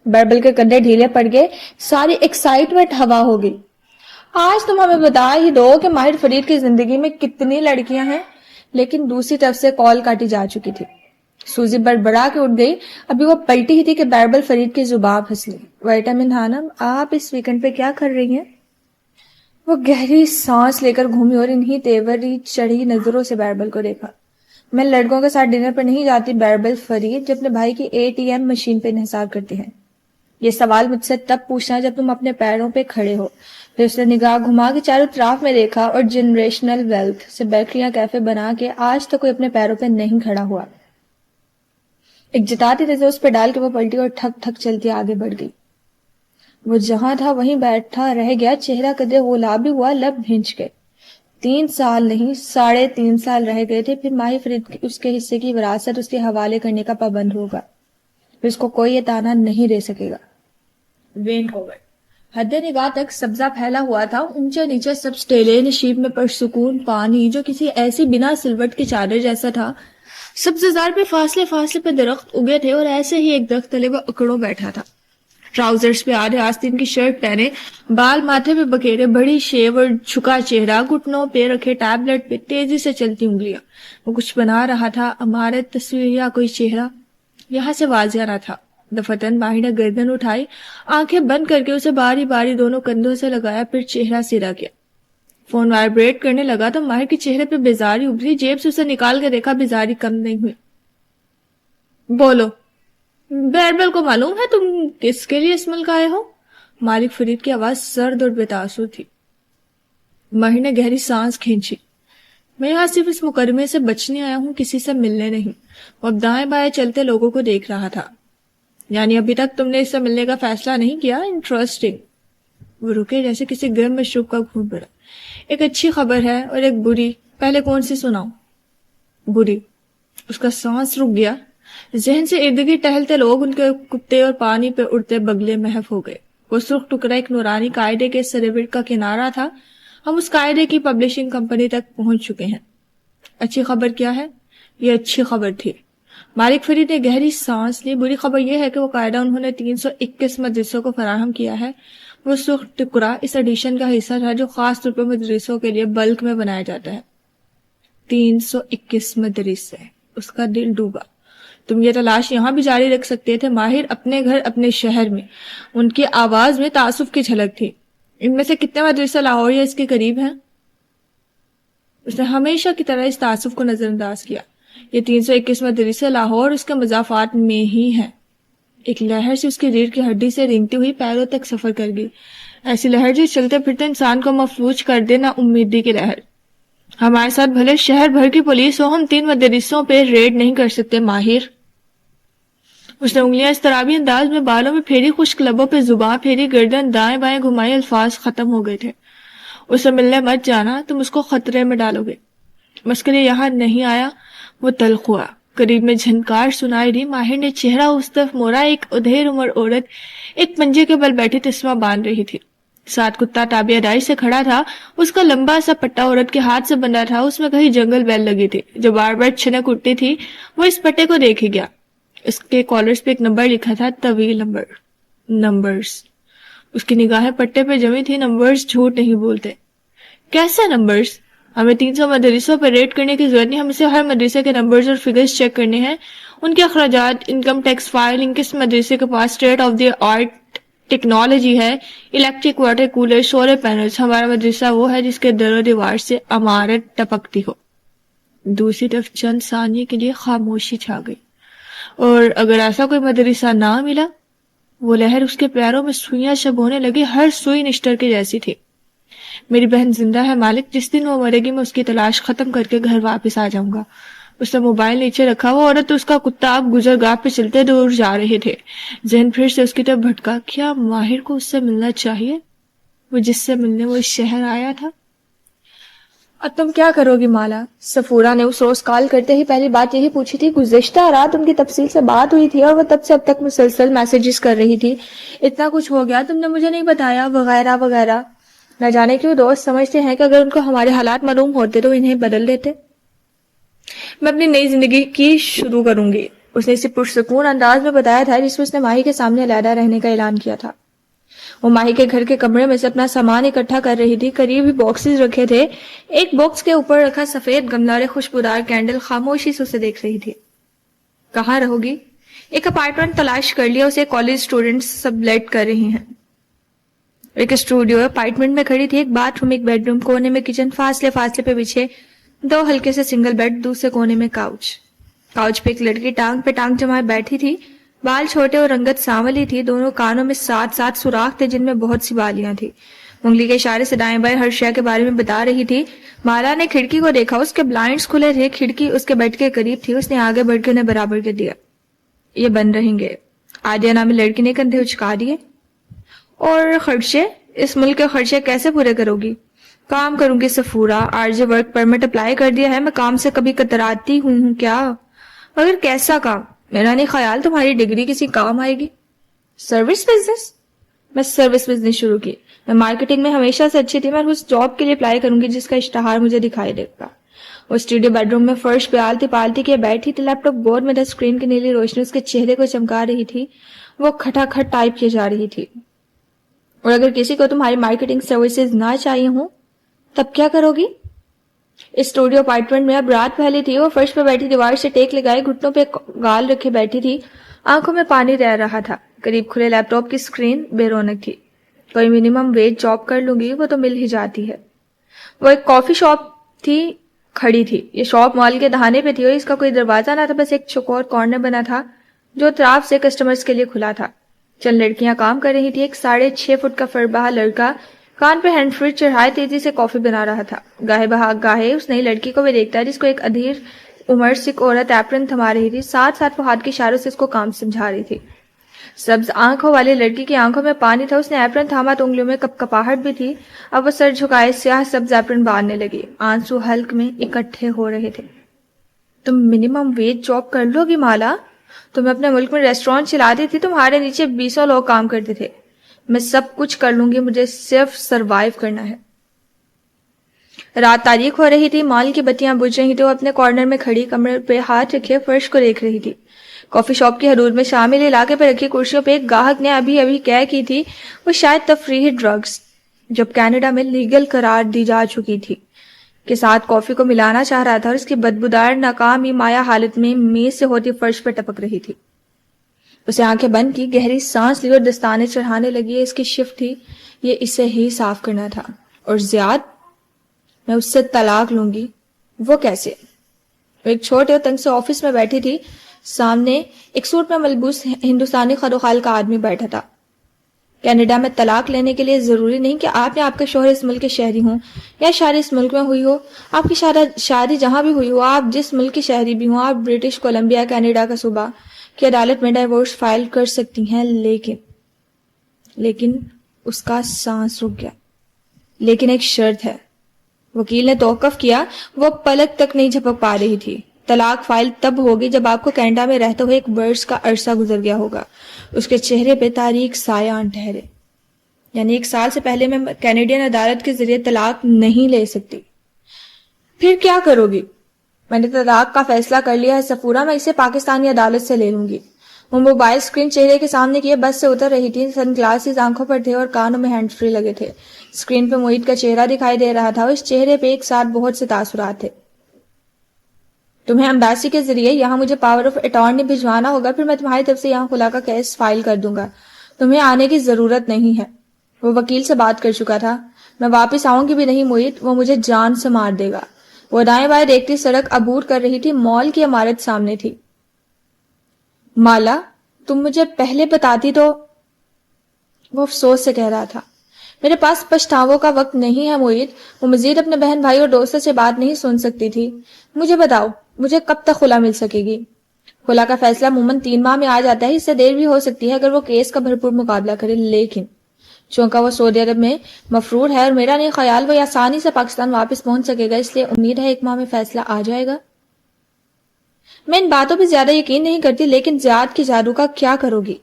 بیربل کے کندھے ڈھیلے پڑ گئے، ساری ایکسائٹمنٹ ہوا ہو گئی. آج تم ہمیں بتا ہی دو کہ ماہر فرید کی زندگی میں کتنی لڑکیاں ہیں. لیکن دوسری طرف سے کال کاٹی جا چکی تھی. سوزی بڑبڑا کے اٹھ گئی. ابھی وہ پلٹی ہی تھی کہ بیربل فرید کی زبان پھسلی. وائٹامن خانم، آپ اس ویکنڈ پہ کیا کر رہی ہیں؟ وہ گہری سانس لے کر گھومی اور انہی تیوری چڑھی نظروں سے بیربل کو دیکھا. میں لڑکوں کے ساتھ ڈنر پر نہیں جاتی بیربل فرید، جو اپنے بھائی کی ATM مشین پہ انحصار کرتی ہیں. یہ سوال مجھ سے تب پوچھنا جب تم اپنے پیروں پہ کھڑے ہو. پھر اس نے نگاہ گھما کے چاروں طرف میں دیکھا اور جنریشنل ویلتھ سے بیکریاں کیفے بنا کے آج تک کوئی اپنے پیروں پہ نہیں کھڑا ہوا. ایک جتاتی نظر اس پہ ڈال کے وہ پلٹی اور ٹھک ٹھک چلتی آگے بڑھ گئی. وہ جہاں تھا وہیں بیٹھا رہ گیا. چہرہ کدے غلابی ہوا، لب بھینچ گئے. 3 سال نہیں 3.5 سال رہ گئے تھے. پھر ماہی فرید اس کے حصے کی وراثت اس کے حوالے کرنے کا پابند ہوگا. پھر اس کو کوئی یہ تانا نہیں دے سکے گا. وین ہوور حد نگاہ تک سبزہ پھیلا ہوا تھا. اونچے نیچے سب سٹیلے نشیب میں پرسکون پانی جو کسی ایسی بنا سلوٹ کی چادر جیسا تھا. سبززار پہ فاصلے فاصلے پہ درخت اگے تھے اور ایسے ہی ایک درخت تلے وہ اکڑوں بیٹھا تھا. ٹراؤزرز پہ آدھے آستین کی شرٹ پہنے، بال ماتھے پہ بکیرے، بڑی شیو اور جھکا چہرہ، گھٹنوں پہ رکھے ٹیبلٹ پہ تیزی سے چلتی انگلیاں. وہ کچھ بنا رہا تھا، عمارت، تصویر یا کوئی چہرہ. یہاں سے واضح نہ تھا. دفتن ماہی نے گردن اٹھائی، آنکھیں بند کر کے اسے باری باری دونوں کندھوں سے لگایا، پھر چہرہ سیدھا کیا. فون وائبریٹ کرنے لگا تو ماہر کے چہرے پہ بیزاری ابھری. جیب سے اسے نکال کے دیکھا، بیزاری کم نہیں ہوئی. بولو. بیربل کو معلوم ہے تم کس کے لیے اس ملک آئے ہو؟ مالک فرید کی آواز سرد اور بے تاثر تھی. ماہر نے گہری سانس کھینچی. میں یہاں صرف اس مقدمے سے بچنے آیا ہوں، کسی سے ملنے نہیں. وہ اب دائیں بائیں چلتے لوگوں کو دیکھ رہا تھا. یعنی ابھی تک تم نے اس سے ملنے کا فیصلہ نہیں کیا؟ انٹرسٹنگ. وہ رکے جیسے کسی گرم مشروب کا گھونٹ پڑا. ایک اچھی خبر ہے اور ایک بری. پہلے کون سی سناؤں؟ بری. اس کا سانس رک گیا. ذہن سے ارد گرد ٹہلتے لوگ، ان کے کتے اور پانی پہ اڑتے بگلے محو ہو گئے. وہ سرخ ٹکڑا ایک نورانی قاعدے کے سرورٹ کا کنارہ تھا. ہم اس قاعدے کی پبلشنگ کمپنی تک پہنچ چکے ہیں. اچھی خبر کیا ہے؟ یہ اچھی خبر تھی. مالک فرید نے گہری سانس لی. بری خبر یہ ہے کہ وہ قاعدہ انہوں نے 321 مدرسوں کو فراہم کیا ہے. وہ سرخ ٹکڑا اس ایڈیشن کا حصہ تھا جو خاص طور پر مدرسوں کے لیے بلک میں بنایا جاتا ہے. 321 مدرسے. اس کا دل ڈوبا. تم یہ تلاش یہاں بھی جاری رکھ سکتے تھے ماہر، اپنے گھر، اپنے شہر میں. ان کی آواز میں تعصب کی جھلک تھی. ان میں سے کتنے مدرسے لاہور یا اس کے قریب ہیں؟ اس نے ہمیشہ کی طرح اس تعصب کو نظر انداز کیا. یہ 321 مدرسے لاہور اس کے مضافات میں ہی ہیں. ایک لہر سے اس کی ریڑھ کی ہڈی سے رینگتی ہوئی پیروں تک سفر کر گئی. ایسی لہر جو چلتے پھرتے انسان کو مفلوج کر دے، نا امیدی کی لہر. ہمارے ساتھ بھلے شہر بھر کی پولیس ہو، ہم 3 مدرسوں پہ ریڈ نہیں کر سکتے ماہر. اس نے انگلیاں اس طرابی انداز میں بالوں میں پھیری، خشک لبوں پہ زباں پھیری، گردن دائیں بائیں گھمائی. الفاظ ختم ہو گئے تھے. اسے ملنے مت جانا، تم اس کو خطرے میں ڈالو گے. مسکرے یہاں نہیں آیا. وہ تلخ ہوا. قریب میں جھنکار سنائی دی. ماہر نے چہرہ اس طرف موڑا. ایک ادھیر عمر عورت ایک پنجے کے بل بیٹھی تسمہ باندھ رہی تھی. ساتھ کتا تابع ادائی سے کھڑا تھا. اس کا لمبا سا پٹا عورت کے ہاتھ سے بندھا تھا. اس میں کہیں جنگل بیل لگی تھی جو بار بار چھنک اٹھتی تھی. وہ اس پٹے کو دیکھ گیا. اس کے کالرز پہ ایک نمبر لکھا تھا، طویل نمبر. نمبرز. اس کی نگاہیں پٹے پہ جمی تھی. نمبرز جھوٹ نہیں بولتے. کیسے نمبرز؟ ہمیں 300 مدرسوں پر ریٹ کرنے کی ضرورت نہیں. ہم اسے ہر مدرسے کے نمبرز اور فگرز چیک کرنے ہیں، ان کے اخراجات، انکم ٹیکس فائلنگ، کس مدرسے کے پاس state of the art technology ہے, electric water cooler, solar panels. ہمارا مدرسہ وہ ہے جس کے در و دیوار سے عمارت ٹپکتی ہو. دوسری طرف چند ثانیے کے لیے خاموشی چھا گئی, اور اگر ایسا کوئی مدرسہ نہ ملا, وہ لہر اس کے پیروں میں سوئیاں شب ہونے لگی. ہر سوئی نشتر کے جیسی تھی. میری بہن زندہ ہے مالک, جس دن وہ مرے گی میں اس کی تلاش ختم کر کے گھر واپس آ جاؤں گا. اس نے موبائل نیچے رکھا. وہ عورت اس کا کتا اب گزرگاہ پہ چلتے دور جا رہے تھے. ذہن پھر سے اس کی طرف بھٹکا. کیا ماہر کو اس سے ملنا چاہیے, وہ جس سے ملنے وہ اس شہر آیا تھا؟ اب تم کیا کرو گی مالا؟ سفورہ نے اس روز کال کرتے ہی پہلی بات یہی پوچھی تھی. گزشتہ رات ان کی تفصیل سے بات ہوئی تھی اور وہ تب سے اب تک مسلسل میسیجز کر رہی تھی. اتنا کچھ ہو گیا, تم نے مجھے نہیں بتایا, وغیرہ وغیرہ. نہ جانے کیوں دوست سمجھتے ہیں کہ اگر ان کو ہمارے حالات معلوم ہوتے تو انہیں بدل دیتے. میں اپنی نئی زندگی کی شروع کروں گی, اس نے اسے پرسکون انداز میں بتایا تھا جس میں اس نے ماہی کے سامنے علیحدہ رہنے کا اعلان کیا تھا. وہ ماہی کے گھر کے کمرے میں سے اپنا سامان اکٹھا کر رہی تھی. قریب ہی باکسز رکھے تھے. ایک باکس کے اوپر رکھا سفید گملہ اور خوشبودار کینڈل. خاموشی سے اسے دیکھ رہی تھی. کہاں رہو گی؟ ایک اپارٹمنٹ تلاش کر لیا, اسے کالج اسٹوڈنٹس سب لیٹ کر رہی ہیں. ایک اسٹوڈیو اپارٹمنٹ میں کھڑی تھی. ایک باتھ روم, ایک بیڈ روم, کونے میں کچن, فاصلے پہ بچھے 2 ہلکے سے سنگل بیڈ, دوسرے کونے میں کاؤچ پہ ایک لڑکی ٹانگ پہ ٹانگ جمائے بیٹھی تھی. بال چھوٹے اور رنگت سانولی تھی. دونوں کانوں میں 7 سوراخ تھے جن میں بہت سی بالیاں تھی. انگلی کے اشارے سے دائیں بائیں ہر شے کے بارے میں بتا رہی تھی. مالا نے کھڑکی کو دیکھا, اس کے بلائنڈز کھلے تھے. کھڑکی اس کے بیڈ کے قریب تھی. اس نے آگے بڑھ کے انہیں برابر کر دیا. یہ بند رہیں گے. عادیہ نامی لڑکی نے کندھے اچکا دیے. اور خرچے, اس ملک کے خرچے کیسے پورے کرو گی؟ کام کروں گی سفورہ, عارضی ورک پرمٹ اپلائی کر دیا ہے. میں کام سے کبھی کتراتی ہوں کیا؟ مگر کیسا کام؟ میرا نہیں خیال تمہاری ڈگری کسی کام آئے گی. Service business? میں سروس بزنس شروع کی. میں مارکیٹنگ میں ہمیشہ سے اچھی تھی. میں اس جاب کے لیے اپلائی کروں گی جس کا اشتہار مجھے دکھائی دے گا. وہ اسٹوڈیو بیڈ روم میں فرش پہ آلتی پالتی کے بیٹھی تھی. لیپ ٹاپ بورڈ میں اسکرین کی نیلی روشنی اس کے چہرے کو چمکا رہی تھی. وہ کھٹا کھٹ ٹائپ کی جا رہی تھی. اور اگر کسی کو تمہاری مارکیٹنگ سروسز نہ چاہیے ہوں تب کیا کرو گی؟ اسٹوڈیو اپارٹمنٹ میں اب رات پہلی تھی. وہ فرش پہ بیٹھی دیوار سے ٹیک لگائے گھٹنوں پہ گال رکھے بیٹھی تھی. آنکھوں میں پانی رہ رہا تھا. قریب کھلے لیپ ٹاپ کی اسکرین بے رونق تھی. کوئی منیمم ویج جاب کر لوں گی, وہ تو مل ہی جاتی ہے. وہ ایک کافی شاپ تھی کھڑی تھی. یہ شاپ مال کے دہانے پہ تھی اور اس کا کوئی دروازہ نہ تھا, بس ایک چوکور کارنر بنا تھا جو اطراف سے کسٹمرز کے لیے کھلا تھا. چند لڑکیاں کام کر رہی تھی. ایک 6.5 فٹ کا فرباہ لڑکا کان پہ ہینڈ فری چڑھائے تیزی سے کافی بنا رہا تھا. گاہے بہا گاہے اس نئی لڑکی کو بھی دیکھتا ہے جس کو ایک ادھیر عمر سکھ عورت ایپرن تھما رہی تھی. ساتھ وہ ہاتھ کے اشاروں سے اس کو کام سمجھا رہی تھی. سبز آنکھوں والی لڑکی کی آنکھوں میں پانی تھا. اس نے ایپرن تھاما تو انگلیوں میں کپاہٹ بھی تھی. اب وہ سر جھکائے سیاہ سبز ایپرن باندھنے لگی. آنسو حلق میں اکٹھے ہو رہے تھے. تم منیمم ویج جاب کر لو گی مالا؟ تم اپنے ملک میں ریسٹورینٹ چلاتی تھی, تمہارے نیچے 20 لوگ کام کرتے تھے. میں سب کچھ کر لوں گی, مجھے صرف سروائیو کرنا ہے. رات تاریخ ہو رہی تھی. مال کی بتیاں بجھ رہی تھی. وہ اپنے کارنر میں کھڑی کمر پہ ہاتھ رکھے فرش کو دیکھ رہی تھی. کافی شاپ کی حدود میں شامل علاقے پہ رکھی کرسیوں پہ ایک گاہک نے ابھی کہہ کی تھی وہ شاید تفریحی ڈرگز جب کینیڈا میں لیگل قرار دی جا چکی تھی کے ساتھ کافی کو ملانا چاہ رہا تھا, اور اس کی بدبودار ناکامی مایا حالت میں میز سے ہوتی فرش پہ ٹپک رہی تھی. اسے آنکھیں بند کی, گہری سانس لی اور دستانے چڑھانے لگی. اس کی شفٹ تھی, یہ اسے ہی صاف کرنا تھا. اور زیاد, میں اس سے طلاق لوں گی. وہ کیسے؟ وہ ایک چھوٹے اور تنگ سے آفس میں بیٹھی تھی. سامنے ایک سوٹ میں ملبوس ہندوستانی خروخال کا آدمی بیٹھا تھا. کینیڈا میں طلاق لینے کے لیے ضروری نہیں کہ آپ یا آپ کے شوہر اس ملک کے شہری ہوں یا شادی اس ملک میں ہوئی ہو. آپ کی شادی جہاں بھی ہوئی ہو, آپ جس ملک کی شہری بھی ہوں, آپ برٹش کولمبیا کینیڈا کا صوبہ کی عدالت میں ڈائیورس فائل کر سکتی ہیں. لیکن اس کا سانس رک گیا. لیکن ایک شرط ہے. وکیل نے توقف کیا. وہ پلک تک نہیں جھپک پا رہی تھی. طلاق فائل تب ہوگی جب آپ کو کینیڈا میں رہتے ہوئے 1 برس کا عرصہ گزر گیا ہوگا. اس کے چہرے پہ تاریک سایہ ٹھہرے. یعنی 1 سال سے پہلے میں کینیڈین عدالت کے ذریعے طلاق نہیں لے سکتی. پھر کیا کرو گی؟ میں نے طلاق کا فیصلہ کر لیا ہے سفورہ, میں اسے پاکستانی عدالت سے لے لوں گی. وہ موبائل اسکرین چہرے کے سامنے کیے بس سے اتر رہی تھی. سن گلاسز آنکھوں پر تھے اور کانوں میں ہینڈ فری لگے تھے. اسکرین پہ محیط کا چہرہ دکھائی دے رہا تھا. اس چہرے پہ ایک ساتھ بہت سے تاثرات تھے. تمہیں امبیسی کے ذریعے یہاں مجھے پاور آف اٹارنی بھجوانا ہوگا, پھر میں تمہاری طرف سے یہاں خلا کا کیس فائل کر دوں گا. تمہیں آنے کی ضرورت نہیں ہے. وہ وکیل سے بات کر چکا تھا. میں واپس آؤں گی بھی نہیں محیط, وہ مجھے جان سے مار دے گا. وہ دائیں بائیں دیکھتی سڑک عبور کر رہی تھی. مال کی عمارت سامنے تھی. مالا, تم مجھے پہلے بتاتی تو. وہ افسوس سے کہہ رہا تھا. میرے پاس پچھتاووں کا وقت نہیں ہے محیط. وہ مزید اپنے بہن بھائی اور دوستوں سے بات نہیں سن سکتی تھی. مجھے بتاؤ, مجھے کب تک خلا مل سکے گی؟ خلا کا فیصلہ عموماً 3 ماہ میں آ جاتا ہے. اس سے دیر بھی ہو سکتی ہے اگر وہ کیس کا بھرپور مقابلہ کرے. لیکن چونکہ وہ سعودی عرب میں مفرور ہے اور میرا نہیں خیال وہ آسانی سے پاکستان واپس پہنچ سکے گا, اس لیے امید ہے 1 ماہ میں فیصلہ آ جائے گا. میں ان باتوں پہ زیادہ یقین نہیں کرتی, لیکن زیاد کے جادو کا کیا کرو گی؟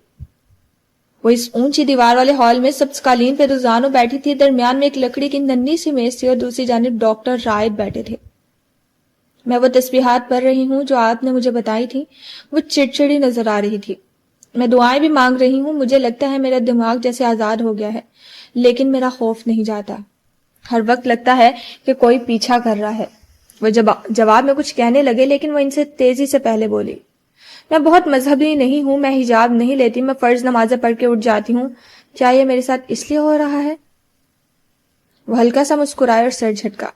وہ اس اونچی دیوار والے ہال میں سبز قالین پہ روزانوں بیٹھی تھی. درمیان میں ایک لکڑی کی ننھی سی میز تھی اور دوسری جانب ڈاکٹر رائد بیٹھے تھے. میں وہ تسبیحات پڑھ رہی ہوں جو آپ نے مجھے بتائی تھی. وہ چڑچڑی نظر آ رہی تھی. میں دعائیں بھی مانگ رہی ہوں. مجھے لگتا ہے میرا دماغ جیسے آزاد ہو گیا ہے, لیکن میرا خوف نہیں جاتا. ہر وقت لگتا ہے کہ کوئی پیچھا کر رہا ہے. وہ جواب میں کچھ کہنے لگے, لیکن وہ ان سے تیزی سے پہلے بولی. میں بہت مذہبی نہیں ہوں, میں حجاب نہیں لیتی, میں فرض نمازیں پڑھ کے اٹھ جاتی ہوں. کیا یہ میرے ساتھ اس لیے ہو رہا ہے؟ وہ ہلکا سا مسکرائے اور سر جھٹکا.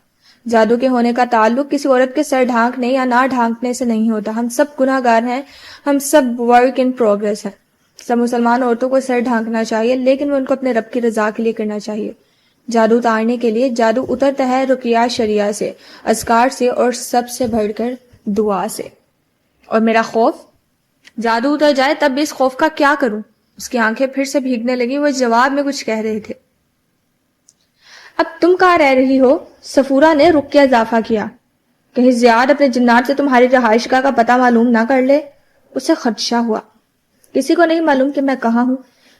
جادو کے ہونے کا تعلق کسی عورت کے سر ڈھانکنے یا نہ ڈھانکنے سے نہیں ہوتا. ہم سب گناہ گار ہیں, ہم سب ورک ان پروگریس ہیں. سب مسلمان عورتوں کو سر ڈھانکنا چاہیے, لیکن وہ ان کو اپنے رب کی رضا کے لیے کرنا چاہیے. جادو اتارنے کے لیے جادو اترتا ہے رقیہ شریعہ سے, اذکار سے, اور سب سے بڑھ کر دعا سے. اور میرا خوف, جادو اتر جائے تب بھی اس خوف کا کیا کروں؟ اس کی آنکھیں پھر سے بھیگنے لگی. وہ جواب میں کچھ کہہ رہے تھے. اب تم کہاں رہ رہی ہو؟ سفورہ نے رک کے اضافہ کیا. کہیں زیاد اپنے جنات سے تمہاری رہائش گاہ کا پتہ معلوم نہ کر لے. اسے خدشہ ہوا. کسی کو نہیں معلوم کہ میں کہاں ہوں.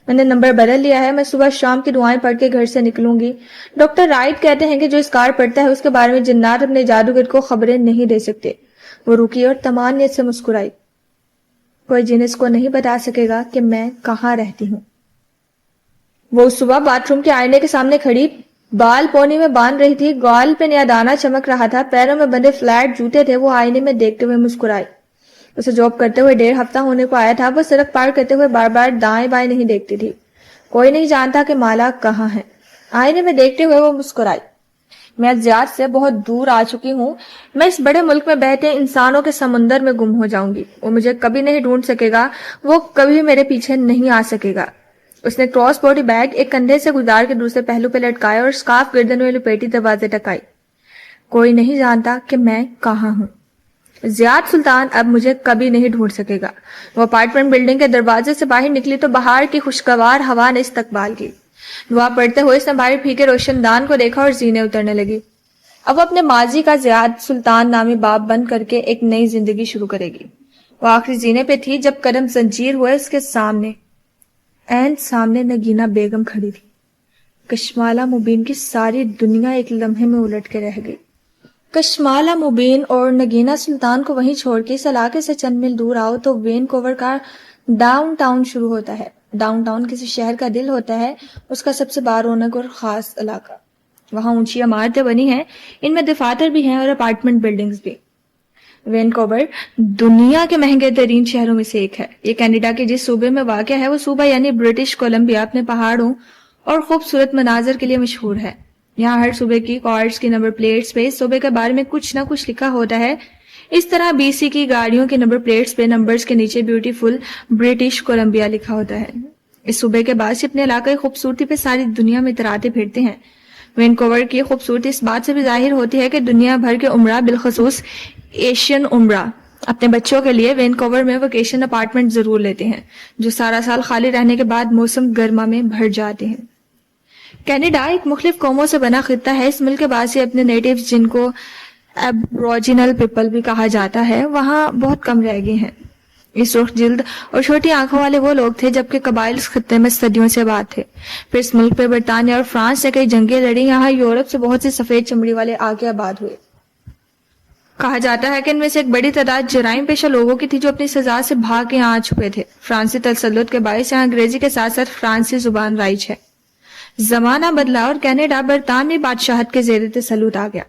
میں نے نمبر بدل لیا ہے. میں صبح شام کی دعائیں پڑھ کے گھر سے نکلوں گی. ڈاکٹر رائٹ کہتے ہیں کہ جو اسکار پڑتا ہے اس کے بارے میں جنات اپنے جادوگر کو خبریں نہیں دے سکتے. وہ رکی اور تمانیت سے مسکرائی. کوئی جن اس کو نہیں بتا سکے گا کہ میں کہاں رہتی ہوں. وہ صبح باتھ روم کے آئینے کے سامنے کھڑی بال پونی میں باندھ رہی تھی. گال پہ نیا دانہ چمک رہا تھا. پیروں میں بندے فلیٹ جوتے تھے. وہ آئینے میں دیکھتے ہوئے مسکرائی. اسے جاب کرتے ہوئے 1.5 ہفتہ ہونے کو آیا تھا. وہ سڑک پار کرتے ہوئے بار بار دائیں بائیں نہیں دیکھتی تھی. کوئی نہیں جانتا کہ مالا کہاں ہے. آئینے میں دیکھتے ہوئے وہ مسکرائی. میں زیاد سے بہت دور آ چکی ہوں. میں اس بڑے ملک میں بہتے انسانوں کے سمندر میں گم ہو جاؤں گی. وہ مجھے کبھی نہیں ڈھونڈ سکے گا. وہ کبھی میرے پیچھے نہیں آ سکے گا. اس نے کراس باڈی بیگ ایک کندھے سے گزار کے دوسرے پہلو پہ لٹکایا اور اسکارف گردن میں لپیٹی دروازے ٹکائی. کوئی نہیں جانتا کہ میں کہاں ہوں. زیاد سلطان اب مجھے کبھی نہیں ڈھونڈ سکے گا. وہ اپارٹمنٹ بلڈنگ کے دروازے سے باہر نکلی تو بہار کی خوشگوار ہوا نے استقبال کی. دعا پڑھتے ہوئے اس نے باہر پھیکے روشن دان کو دیکھا اور زینے اترنے لگی. اب وہ اپنے ماضی کا زیاد سلطان نامی باب بند کر کے ایک نئی زندگی شروع کرے گی. وہ آخری زینے پہ تھی جب قدم زنجیر ہوئے. اس کے سامنے عین سامنے نگینہ بیگم کھڑی تھی. کشمالہ مبین کی ساری دنیا ایک لمحے میں الٹ کے رہ گئی. کشمالہ مبین اور نگینہ سلطان کو وہیں چھوڑ کے اس علاقے سے چند میل دور آؤ تو وینکوور کا ڈاؤن ٹاؤن شروع ہوتا ہے. ڈاؤن ٹاؤن کسی شہر کا دل ہوتا ہے, اس کا سب سے بارونق اور خاص علاقہ. وہاں اونچی عمارتیں بنی ہیں, ان میں دفاتر بھی ہیں اور اپارٹمنٹ بلڈنگز بھی. وینکوور دنیا کے مہنگے ترین شہروں میں سے ایک ہے. یہ کینیڈا کے جس صوبے میں واقع ہے وہ صوبہ یعنی برٹش کولمبیا اپنے پہاڑوں اور خوبصورت مناظر کے لیے مشہور ہے. یہاں ہر صوبے کی کارز کی نمبر پلیٹس پہ اس صوبے کے بارے میں کچھ نہ کچھ لکھا ہوتا ہے. اس طرح BC کی گاڑیوں کے نمبر پلیٹس پہ نمبرز کے نیچے بیوٹیفل برٹش کولمبیا لکھا ہوتا ہے. اس صوبے کے بعد سے اپنے علاقے خوبصورتی پہ ساری دنیا میں اتراتے پھرتے ہیں. وینکوور کی خوبصورتی اس بات سے بھی ظاہر ہوتی ہے کہ دنیا بھر کے عمرہ بالخصوص ایشین عمرہ اپنے بچوں کے لیے وینکوور میں ویکیشن اپارٹمنٹ ضرور لیتے ہیں, جو سارا سال خالی رہنے کے بعد موسم گرما میں بھر جاتے ہیں. کینیڈا ایک مختلف قوموں سے بنا خطہ ہے. اس ملک کے بعد سے اپنے نیٹیوز جن کو ایبروجینل پیپل بھی کہا جاتا ہے وہاں بہت کم رہ گئے ہیں. اس سرخ جلد اور چھوٹی آنکھوں والے وہ لوگ تھے جبکہ قبائل اس خطے میں صدیوں سے آباد تھے. پھر اس ملک پہ برطانیہ اور فرانس سے کئی جنگیں لڑی. یہاں یورپ سے بہت سے سفید چمڑی والے آگے آباد ہوئے. کہا جاتا ہے کہ ان میں سے ایک بڑی تعداد جرائم پیشہ لوگوں کی تھی جو اپنی سزا سے بھاگ کے یہاں آ چکے تھے. فرانسی تسلط کے باعث یہاں انگریزی کے ساتھ ساتھ فرانسی زبان رائج ہے. زمانہ بدلا اور کینیڈا برطانوی بادشاہت کے زیر تسلط آ گیا.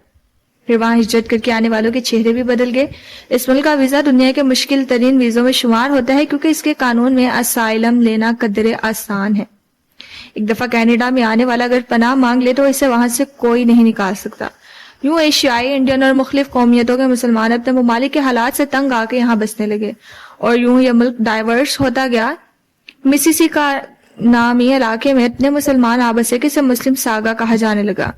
پھر وہاں ہجرت کر کے آنے والوں کے چہرے بھی بدل گئے. اس ملک کا ویزا دنیا کے مشکل ترین ویزوں میں شمار ہوتا ہے کیونکہ اس کے قانون میں اسائلم لینا قدرے آسان ہے. ایک دفعہ کینیڈا میں آنے والا اگر پناہ مانگ لے تو اسے وہاں سے کوئی نہیں نکال سکتا. یوں ایشیائی، انڈین اور مختلف قومیتوں کے مسلمان اپنے ممالک کے حالات سے تنگ آ کے یہاں بسنے لگے اور یوں یہ ملک ڈائیورس ہوتا گیا. مسیسی کا نامی علاقے میں اتنے مسلمان آبسے کہ اسے مسلم ساگا کہا جانے لگا.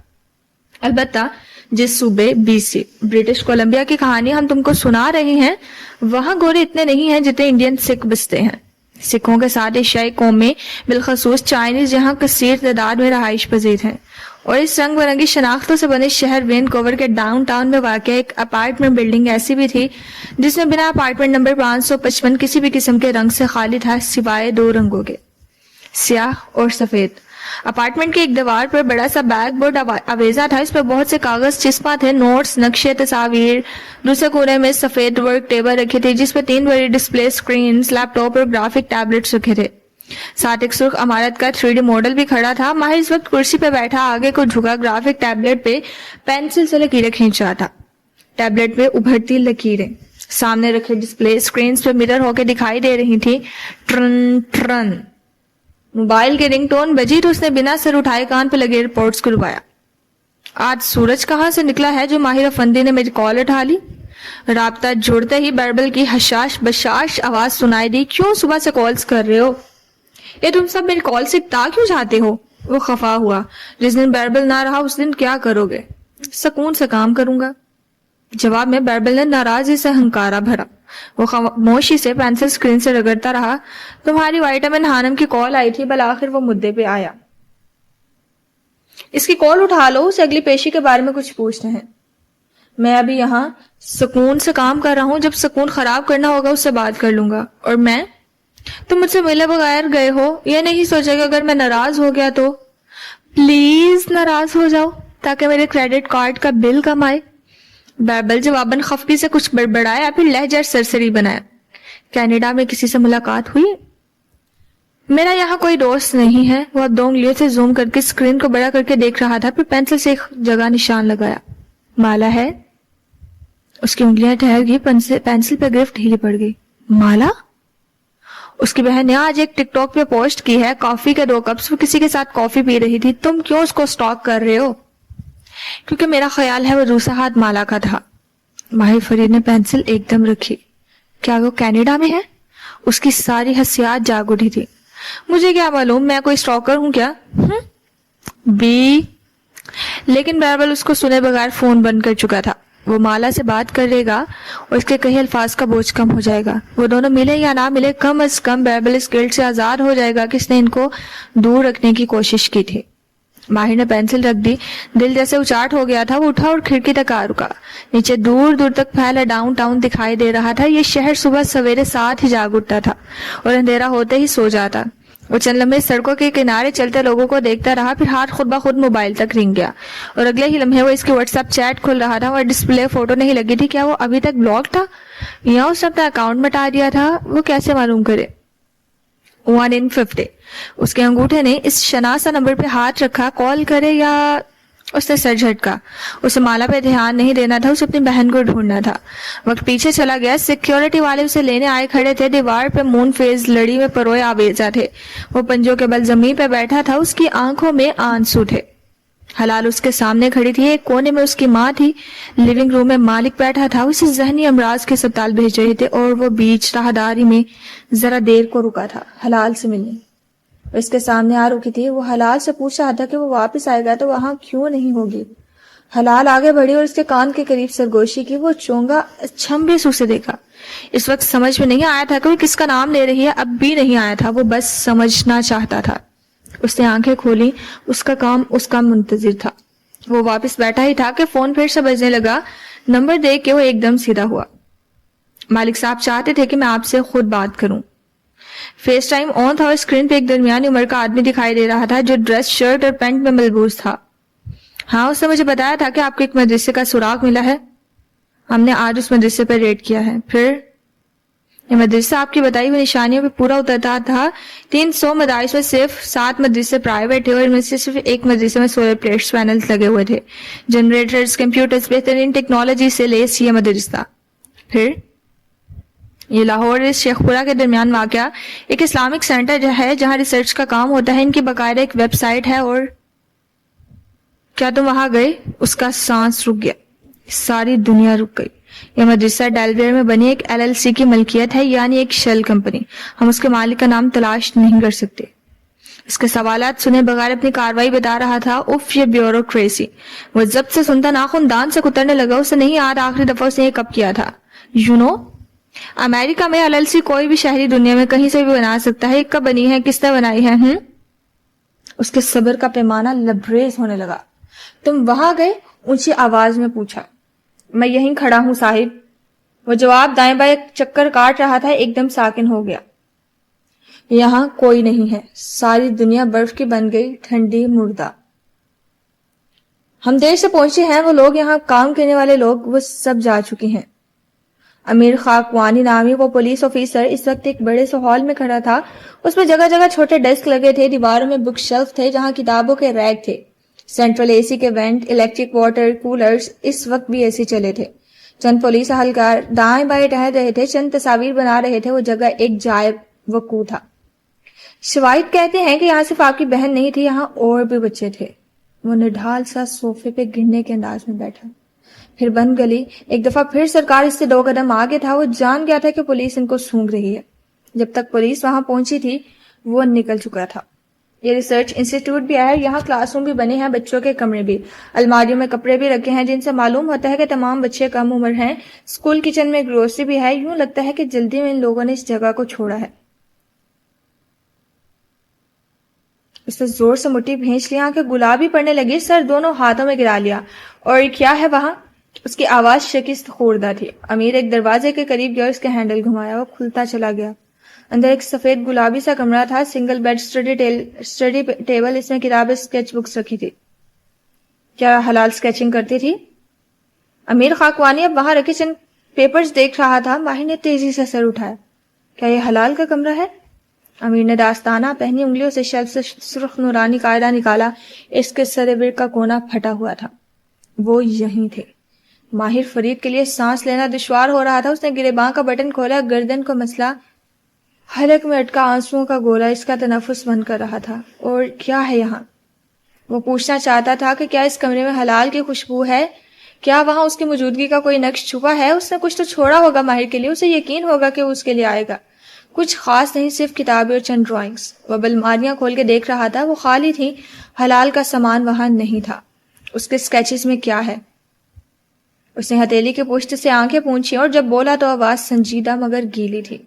البتہ جس صوبے BC برٹش کولمبیا کی کہانی ہم تم کو سنا رہے ہیں وہاں گورے اتنے نہیں ہیں جتنے انڈین سکھ بستے ہیں. سکھوں کے ساتھ ایشیائی قومیں بالخصوص چائنیز یہاں کثیر تعداد میں رہائش پذیر ہیں اور اس رنگ برنگی شناختوں سے بنے شہر وینکوور کے ڈاؤن ٹاؤن میں واقع ایک اپارٹمنٹ بلڈنگ ایسی بھی تھی جس میں بنا اپارٹمنٹ نمبر 555 کسی بھی قسم کے رنگ سے خالی تھا سوائے 2 رنگوں کے، سیاہ اور سفید. اپارٹمنٹ کی ایک دیوار پر بڑا سا بیک بورڈ آویزا تھا. اس پر بہت سے کاغذ چسپاں تھے، نوٹس، نقشے، تصاویر. دوسرے کونے میں سفید ورک ٹیبل رکھی تھی جس پر 3 بڑی ڈسپلے سکرینز، لیپ ٹاپ اور گرافک ٹیبلٹس رکھے تھے. ساتھ ایک سرخ عمارت کا 3D ماڈل بھی کھڑا تھا. ماہر اس وقت کرسی پہ بیٹھا آگے کو جھکا گرافک ٹیبلٹ پہ پینسل سے لکیریں کھینچ رہا تھا. ٹیبلٹ پہ ابھرتی لکیریں سامنے رکھے ڈسپلے سکرینز پہ مرر ہو کے دکھائی دے رہی تھی. ٹرن ٹرن موبائل کی رنگ ٹون بجی تو اس نے بنا سر اٹھائے کان پہ لگے ایئرپورٹس کو دبایا. آج سورج کہاں سے نکلا ہے جو ماہر افندی نے میری کال اٹھا لی. رابطہ جڑتے ہی بیربل کی حشاش بشاش آواز سنائی دی. کیوں صبح سے کالز کر رہے ہو؟ یہ تم سب میری کال سے تا کیوں چاہتے ہو؟ وہ خفا ہوا. جس دن بیربل نہ رہا اس دن کیا کرو گے؟ سکون سے کام کروں گا. جواب میں بیربل نے ناراضی سے ہنکارا بھرا. وہ خاموشی سے پینسل سکرین سے رگڑتا رہا. تمہاری وائٹامن ہانم کی کال آئی تھی. بالآخر وہ مدعے پہ آیا. اس کی کال اٹھا لو، اسے اگلی پیشی کے بارے میں کچھ پوچھنا ہے. میں ابھی یہاں سکون سے کام کر رہا ہوں، جب سکون خراب کرنا ہوگا اس سے بات کر لوں گا. اور میں، تم مجھ سے ملے بغیر گئے ہو، یہ نہیں سوچے گا اگر میں ناراض ہو گیا تو؟ پلیز ناراض ہو جاؤ تاکہ میرے کریڈٹ کارڈ کا بل کم آئے. بیربل جواباً خفگی سے کچھ بڑبڑایا پھر لہجہ سرسری بنایا. کینیڈا میں کسی سے ملاقات ہوئی؟ میرا یہاں کوئی دوست نہیں ہے. وہ اب 2 انگلیوں سے زوم کر کے اسکرین کو بڑا کر کے دیکھ رہا تھا، پھر پینسل سے ایک جگہ نشان لگایا. مالا ہے؟ اس کی انگلیاں ٹھہر گئی، پینسل پہ گرفت ڈھیلی پڑ گئی. مالا؟ اس کی بہن نے آج ایک ٹک ٹاک پہ پوسٹ کی ہے، کافی کے 2 کپس، وہ کسی کے ساتھ کافی پی رہی تھی. تم کیوں اس کو سٹاک کر رہے ہو؟ کیونکہ میرا خیال ہے وہ دوسرا ہاتھ مالا کا تھا. ماہر فرید نے پینسل ایک دم رکھی. کیا وہ کینیڈا میں ہے؟ اس کی ساری حسیات جاگ اٹھی تھی. مجھے کیا معلوم، میں کوئی سٹاکر ہوں کیا؟ لیکن بیربل اس کو سنے بغیر فون بند کر چکا تھا. وہ مالا سے بات کرے گا اور اس کے کئی الفاظ کا بوجھ کم ہو جائے گا. وہ دونوں ملے یا نہ ملے، کم از کم بیربل اس گلٹ سے آزاد ہو جائے گا کہ اس نے ان کو دور رکھنے کی کوشش کی تھی. ماہر نے پینسل رکھ دی. دل جیسے اچاٹ ہو گیا تھا. وہ اٹھا اور کھڑکی تک آ رکا. نیچے دور دور تک پھیلا ڈاؤن ٹاؤن دکھائی دے رہا تھا. یہ شہر صبح سویرے 7 ہی جاگ اٹھتا تھا اور اندھیرا ہوتے ہی سو جاتا. وہ چند لمحے سڑکوں کے کنارے چلتے لوگوں کو دیکھتا رہا، پھر ہاتھ خود بخود موبائل تک رنگ گیا اور اگلے ہی لمحے وہ اس کی واٹس ایپ چیٹ کھل رہا تھا اور ڈسپلے فوٹو نہیں لگی تھی. کیا وہ ابھی تک بلاک تھا یا اس نے اپنا اکاؤنٹ مٹا دیا تھا؟ وہ کیسے معلوم کرے؟ 1 in 50. اس کے انگوٹھے نے اس شناسا نمبر پہ ہاتھ رکھا. کال کرے یا؟ اس نے سر جھٹکا. اسے مالا پہ دھیان نہیں دینا تھا، اسے اپنی بہن کو ڈھونڈنا تھا. وقت پیچھے چلا گیا. سیکیورٹی والے اسے لینے آئے کھڑے تھے. دیوار پہ مون فیز لڑی میں پروئے آویزہ تھے. وہ پنجوں کے بل زمین پہ بیٹھا تھا. اس کی آنکھوں میں آنسو تھے. حلال اس کے سامنے کھڑی تھی. ایک کونے میں اس کی ماں تھی. لیونگ روم میں مالک بیٹھا تھا. اسے ذہنی امراض کے اسپتال بھیج رہے تھے اور وہ بیچ راہداری میں ذرا دیر کو رکا تھا حلال سے ملنے. اس کے سامنے آ رکی تھی. وہ حلال سے پوچھ رہا تھا کہ وہ واپس آئے گا تو وہاں کیوں نہیں ہوگی. حلال آگے بڑھی اور اس کے کان کے قریب سرگوشی کی. وہ چونگا چھمبے سو سے دیکھا. اس وقت سمجھ میں نہیں آیا تھا کہ وہ کس کا نام لے رہی ہے. اب بھی نہیں آیا تھا. وہ بس سمجھنا چاہتا تھا. اس نے آنکھیں کھولی. اس کا کام اس کا منتظر تھا. وہ واپس بیٹھا ہی تھا کہ فون پھر سے بجنے لگا. نمبر دیکھ کے وہ ایک دم سیدھا ہوا. مالک صاحب چاہتے تھے کہ میں آپ سے خود بات کروں. فیس ٹائم آن تھا اور اسکرین پہ ایک درمیانی عمر کا آدمی دکھائی دے رہا تھا جو ڈریس شرٹ اور پینٹ میں ملبوس تھا. ہاں، اس نے مجھے بتایا تھا کہ آپ کو ایک مدرسے کا سراغ ملا ہے. ہم نے آج اس مدرسے پہ ریڈ کیا ہے. پھر یہ مدرسہ آپ کی بتائی ہوئی نشانیوں پہ پورا اترتا تھا. 300 مدارس میں صرف 7 مدرسے پرائیویٹ تھے اور ان میں سے صرف ایک مدرسے میں سولر پلیٹس پینلز لگے ہوئے تھے. جنریٹرز، کمپیوٹرز، بہترین ٹیکنالوجی سے لیس یہ مدرسہ. پھر یہ لاہور اور شیخ پورہ کے درمیان واقع ایک اسلامک سینٹر ہے جہاں ریسرچ کا کام ہوتا ہے. ان کی باقاعدہ ایک ویب سائٹ ہے. اور کیا تم وہاں گئے؟ اس کا سانس رک گیا. ساری دنیا رک گئی. یہ مدرسہ ڈیلویئر میں بنی ایک LLC کی ملکیت ہے، یعنی ایک شیل کمپنی. ہم اس کے مالک کا نام تلاش نہیں کر سکتے. اس کے سوالات سنے بغیر اپنی کاروائی بتا رہا تھا. اف یہ بیوروکریسی. وہ ضبط سے سنتا ناخن دان سے کترنے لگا. اسے نہیں یاد آخری دفعہ اس نے یہ کب کیا تھا. امریکہ میں LLC کوئی بھی شہری دنیا میں کہیں سے بھی بنا سکتا ہے. یہ کب بنی ہے؟ کس نے بنائی ہے؟ اس کے صبر کا پیمانہ لبریز ہونے لگا. تم وہاں گئے؟ اونچی آواز میں پوچھا. میں یہیں کھڑا ہوں صاحب. وہ جواب دائیں بائیں چکر کاٹ رہا تھا. ایک دم ساکن ہو گیا. یہاں کوئی نہیں ہے. ساری دنیا برف کی بن گئی، ٹھنڈی، مردہ. ہم دیر سے پہنچے ہیں. وہ لوگ یہاں کام کرنے والے لوگ وہ سب جا چکے ہیں. امیر خاکوانی نامی وہ پولیس آفیسر اس وقت ایک بڑے سے ہال میں کھڑا تھا. اس میں جگہ جگہ چھوٹے ڈیسک لگے تھے. دیواروں میں بک شیلف تھے جہاں کتابوں کے ریک تھے. سینٹرل AC کے وینٹ، الیکٹرک واٹر کولرز. اس وقت بھی AC چلے تھے. چند پولیس اہلکار دائیں بائیں ٹہل رہے تھے. چند تصاویر بنا رہے تھے. وہ جگہ ایک جائے وقوع تھا. شواہد کہتے ہیں کہ یہاں صرف آپ کی بہن نہیں تھی، یہاں اور بھی بچے تھے. وہ نڈھال سا صوفے پہ گرنے کے انداز میں بیٹھا. پھر بند گلی. ایک دفعہ پھر سرکار اس سے 2 قدم آگے تھا. وہ جان گیا تھا کہ پولیس ان کو سونگ رہی ہے. جب تک پولیس وہاں پہنچی تھی وہ نکل چکا تھا. یہ ریسرچ انسٹیٹیوٹ بھی ہے. یہاں کلاس روم بھی بنے ہیں، بچوں کے کمرے بھی. الماریوں میں کپڑے بھی رکھے ہیں جن سے معلوم ہوتا ہے کہ تمام بچے کم عمر ہیں. اسکول کچن میں گروسری بھی ہے. یوں لگتا ہے کہ جلدی میں ان لوگوں نے اس جگہ کو چھوڑا ہے. اس نے زور سے مٹھی بھینچ لی. آنکھیں گلابی پڑنے لگی. سر دونوں ہاتھوں میں گرا لیا. اور کیا ہے وہاں؟ اس کی آواز شکست خوردہ تھی. امیر ایک دروازے کے قریب گیا. اس کے ہینڈل گھمایا. وہ کھلتا چلا گیا. اندر ایک سفید گلابی سا کمرہ تھا. Single bed, study table. اس میں کتابیں، اسکیچ بکس رکھی تھی. کیا حلال اسکیچنگ کرتی تھی؟ امیر خاکوانی اب وہاں رکھے چند پیپرز دیکھ رہا تھا. ماہر نے تیزی سے سر اٹھایا. کیا یہ حلال کا کمرہ ہے؟ امیر نے داستانہ پہنی انگلیوں سے شیلف سے سرخ نورانی قاعدہ نکالا. اس کے سر ورق کا کونا پھٹا ہوا تھا. وہ یہیں تھے. ماہر فرید کے لیے سانس لینا دشوار ہو رہا تھا. اس نے گریباں کا بٹن کھولا. گردن کو مسلا. حلق میں اٹکا آنسوؤں کا گولا اس کا تنفس بند کر رہا تھا. اور کیا ہے یہاں؟ وہ پوچھنا چاہتا تھا کہ کیا اس کمرے میں حلال کی خوشبو ہے؟ کیا وہاں اس کی موجودگی کا کوئی نقش چھپا ہے؟ اس نے کچھ تو چھوڑا ہوگا ماہر کے لیے. اسے یقین ہوگا کہ وہ اس کے لیے آئے گا. کچھ خاص نہیں، صرف کتابیں اور چند ڈرائنگز. وہ الماریاں کھول کے دیکھ رہا تھا. وہ خالی تھی. حلال کا سامان وہاں نہیں تھا. اس کے اسکیچز میں کیا ہے؟ اس نے ہتھیلی کے پشت سے آنکھیں پونچھی اور جب بولا تو آواز سنجیدہ مگر گیلی تھی.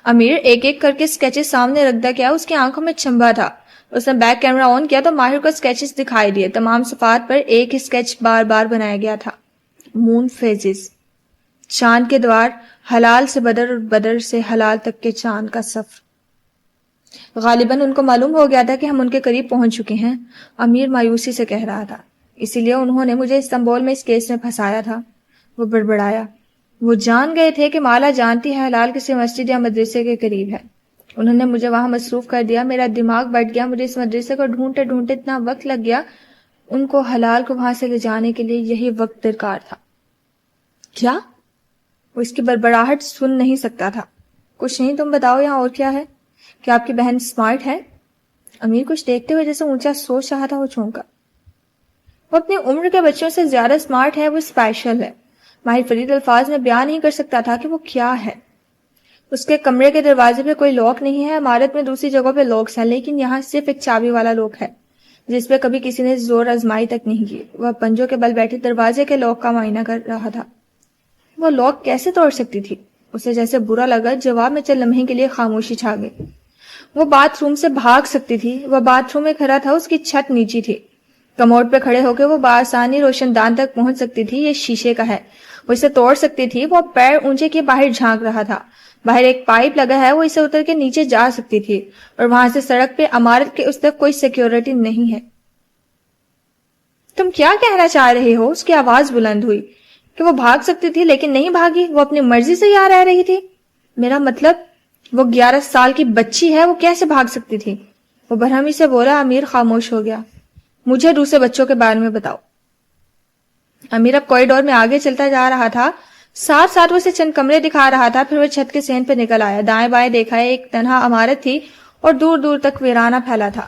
امیر ایک ایک کر کے اسکیچز سامنے رکھتا کیا. اس کی آنکھوں میں چمبا تھا. اس نے بیک کیمرہ آن کیا تو ماہر کو اسکیچز دکھائی دیے. تمام صفحات پر ایک ہی اسکیچ بار بار بنایا گیا تھا. مون فیزز، چاند کے دوار، حلال سے بدر اور بدر سے حلال تک کے چاند کا سفر. غالباً ان کو معلوم ہو گیا تھا کہ ہم ان کے قریب پہنچ چکے ہیں. امیر مایوسی سے کہہ رہا تھا. اسی لیے انہوں نے مجھے استنبول میں اس کیس میں پھنسایا تھا. وہ بڑبڑایا. وہ جان گئے تھے کہ مالا جانتی ہے حلال کسی مسجد یا مدرسے کے قریب ہے. انہوں نے مجھے وہاں مصروف کر دیا. میرا دماغ بٹ گیا. مجھے اس مدرسے کو ڈھونڈتے ڈھونڈتے اتنا وقت لگ گیا. ان کو حلال کو وہاں سے لے جانے کے لیے یہی وقت درکار تھا. کیا؟ وہ اس کی بڑبڑاہٹ سن نہیں سکتا تھا. کچھ نہیں، تم بتاؤ یہاں اور کیا ہے؟ کیا آپ کی بہن اسمارٹ ہے؟ امیر کچھ دیکھتے ہوئے جیسے اونچا سوچ رہا تھا. وہ چونکا. وہ اپنی عمر کے بچوں سے زیادہ اسمارٹ ہے. وہ اسپیشل ہے. ماہر فرید الفاظ میں بیان نہیں کر سکتا تھا کہ وہ کیا ہے. اس کے کمرے کے دروازے پہ کوئی لاک نہیں ہے. عمارت میں دوسری جگہوں پہ لاکس ہیں لیکن یہاں صرف ایک چابی والا لاک ہے جس پہ کبھی کسی نے زور آزمائی تک نہیں کی. وہ پنجوں کے بل بیٹھے دروازے کے لاک کا معائنہ کر رہا تھا. وہ لاک کیسے توڑ سکتی تھی؟ اسے جیسے برا لگا. جواب میں چند لمحے کے لیے خاموشی چھا گئی. وہ باتھ روم سے بھاگ سکتی تھی. وہ باتھ روم میں کھڑا تھا. اس کی چھت نیچی تھی. کموڈ پہ کھڑے ہو کے وہ بآسانی روشن دان تک پہنچ سکتی تھی. یہ شیشے کا ہے. وہ اسے توڑ سکتی تھی. وہ پیر اونچے کیے باہر جھانک رہا تھا. باہر ایک پائپ لگا ہے. وہ اسے اتر کے نیچے جا سکتی تھی اور وہاں سے سڑک پہ عمارت کے اس تک کوئی سیکیورٹی نہیں ہے. تم کیا کہنا چاہ رہے ہو؟ اس کی آواز بلند ہوئی. کہ وہ بھاگ سکتی تھی لیکن نہیں بھاگی. وہ اپنی مرضی سے یہاں رہ رہی تھی. میرا مطلب وہ 11 سال کی بچی ہے، وہ کیسے بھاگ سکتی تھی؟ وہ برہمی سے بولا۔ امیر خاموش ہو گیا۔ مجھے دوسرے بچوں کے بارے میں بتاؤ۔ امیر اب کوریڈور میں آگے چلتا جا رہا تھا، ساتھ ساتھ وہ اسے چند کمرے دکھا رہا تھا۔ پھر وہ چھت کے سین پہ نکل آیا، دائیں بائیں دیکھا، ایک تنہا عمارت تھی اور دور دور تک ویرانہ پھیلا تھا۔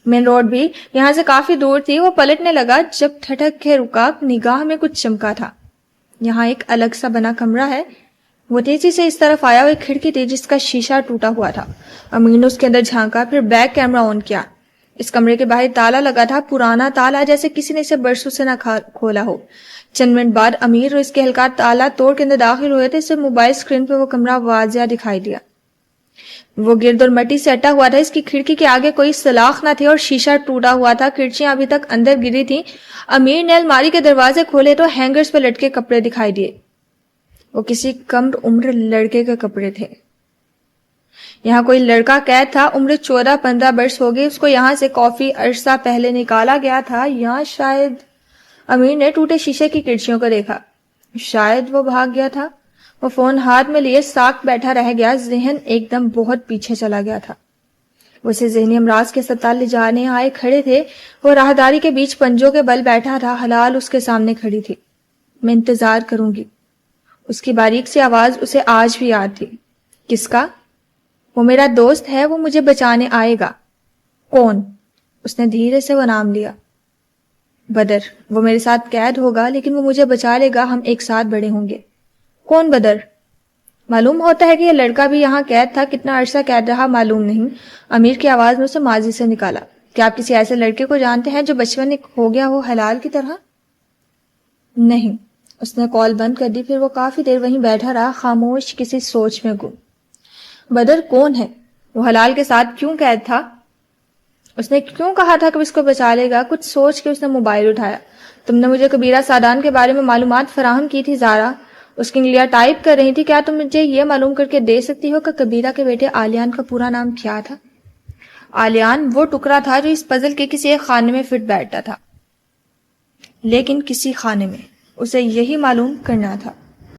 مین روڈ بھی یہاں سے کافی دور تھی۔ وہ پلٹنے لگا، جب ٹھٹک کے رکا، نگاہ میں کچھ چمکا تھا۔ یہاں ایک الگ سا بنا کمرہ ہے۔ وہ تیزی سے اس طرف آیا، وہ ایک کھڑکی تھی جس کا شیشہ ٹوٹا ہوا تھا۔ امیر نے اس کے اندر جھانکا، پھر بیک کیمرہ آن کیا۔ اس کمرے کے باہر تالا لگا تھا، پرانا تالا، جیسے کسی نے اسے برسوں سے نہ کھولا ہو۔ چند منٹ بعد امیر اور اس کے اہلکار تالا توڑ کے اندر داخل ہوئے تھے۔ اسے موبائل اسکرین پہ وہ کمرہ واضح دکھائی دیا۔ وہ گرد اور مٹی سے اٹا ہوا تھا، اس کی کھڑکی کے آگے کوئی سلاخ نہ تھی اور شیشہ ٹوٹا ہوا تھا۔ کھڑکیاں ابھی تک اندر گری تھیں۔ امیر نے الماری کے دروازے کھولے تو ہینگرز پہ لٹکے کپڑے دکھائی دیے۔ وہ کسی کم عمر لڑکے کے کپڑے تھے۔ یہاں کوئی لڑکا قید تھا، عمر 14-15 برس ہو گئی۔ اس کو یہاں سے کافی عرصہ پہلے نکالا گیا تھا، یا شاید… امیر نے ٹوٹے شیشے کی کڑچیوں کو دیکھا۔ شاید وہ بھاگ گیا تھا۔ وہ فون ہاتھ میں لیے ساکت بیٹھا رہ گیا، ذہن ایک دم بہت پیچھے چلا گیا تھا۔ وہ اسے ذہنی امراض کے اسپتال لے جانے آئے کھڑے تھے۔ وہ راہداری کے بیچ پنجوں کے بل بیٹھا تھا، حلال اس کے سامنے کھڑی تھی۔ میں انتظار کروں گی۔ اس کی باریک سی آواز اسے آج بھی یاد تھی۔ کس کا؟ وہ میرا دوست ہے، وہ مجھے بچانے آئے گا۔ کون؟ اس نے دھیرے سے وہ نام لیا۔ بدر۔ وہ میرے ساتھ قید ہوگا لیکن وہ مجھے بچا لے گا، ہم ایک ساتھ بڑے ہوں گے۔ کون بدر؟ معلوم ہوتا ہے کہ یہ لڑکا بھی یہاں قید تھا، کتنا عرصہ قید رہا معلوم نہیں۔ امیر کی آواز نے اسے ماضی سے نکالا۔ کیا آپ کسی ایسے لڑکے کو جانتے ہیں جو بچپن میں ہو گیا ہو حلال کی طرح؟ نہیں۔ اس نے کال بند کر دی، پھر وہ کافی دیر وہیں بیٹھا رہا، خاموش، کسی سوچ میں گم۔ بدر کون ہے؟ وہ حلال کے ساتھ کیوں قید تھا؟ اس نے کیوں کہا تھا کہ اس کو بچا لے گا؟ کچھ سوچ کے اس نے موبائل اٹھایا۔ تم نے مجھے کبیرہ سعدان کے بارے میں معلومات فراہم کی تھی زارا، اس کی انگلیاں ٹائپ کر رہی تھی۔ کیا تم مجھے یہ معلوم کر کے دے سکتی ہو کہ کبیرہ کے بیٹے آلیان کا پورا نام کیا تھا؟ آلیان وہ ٹکڑا تھا جو اس پزل کے کسی ایک خانے میں فٹ بیٹھتا تھا، لیکن کسی خانے میں، اسے یہی معلوم کرنا تھا۔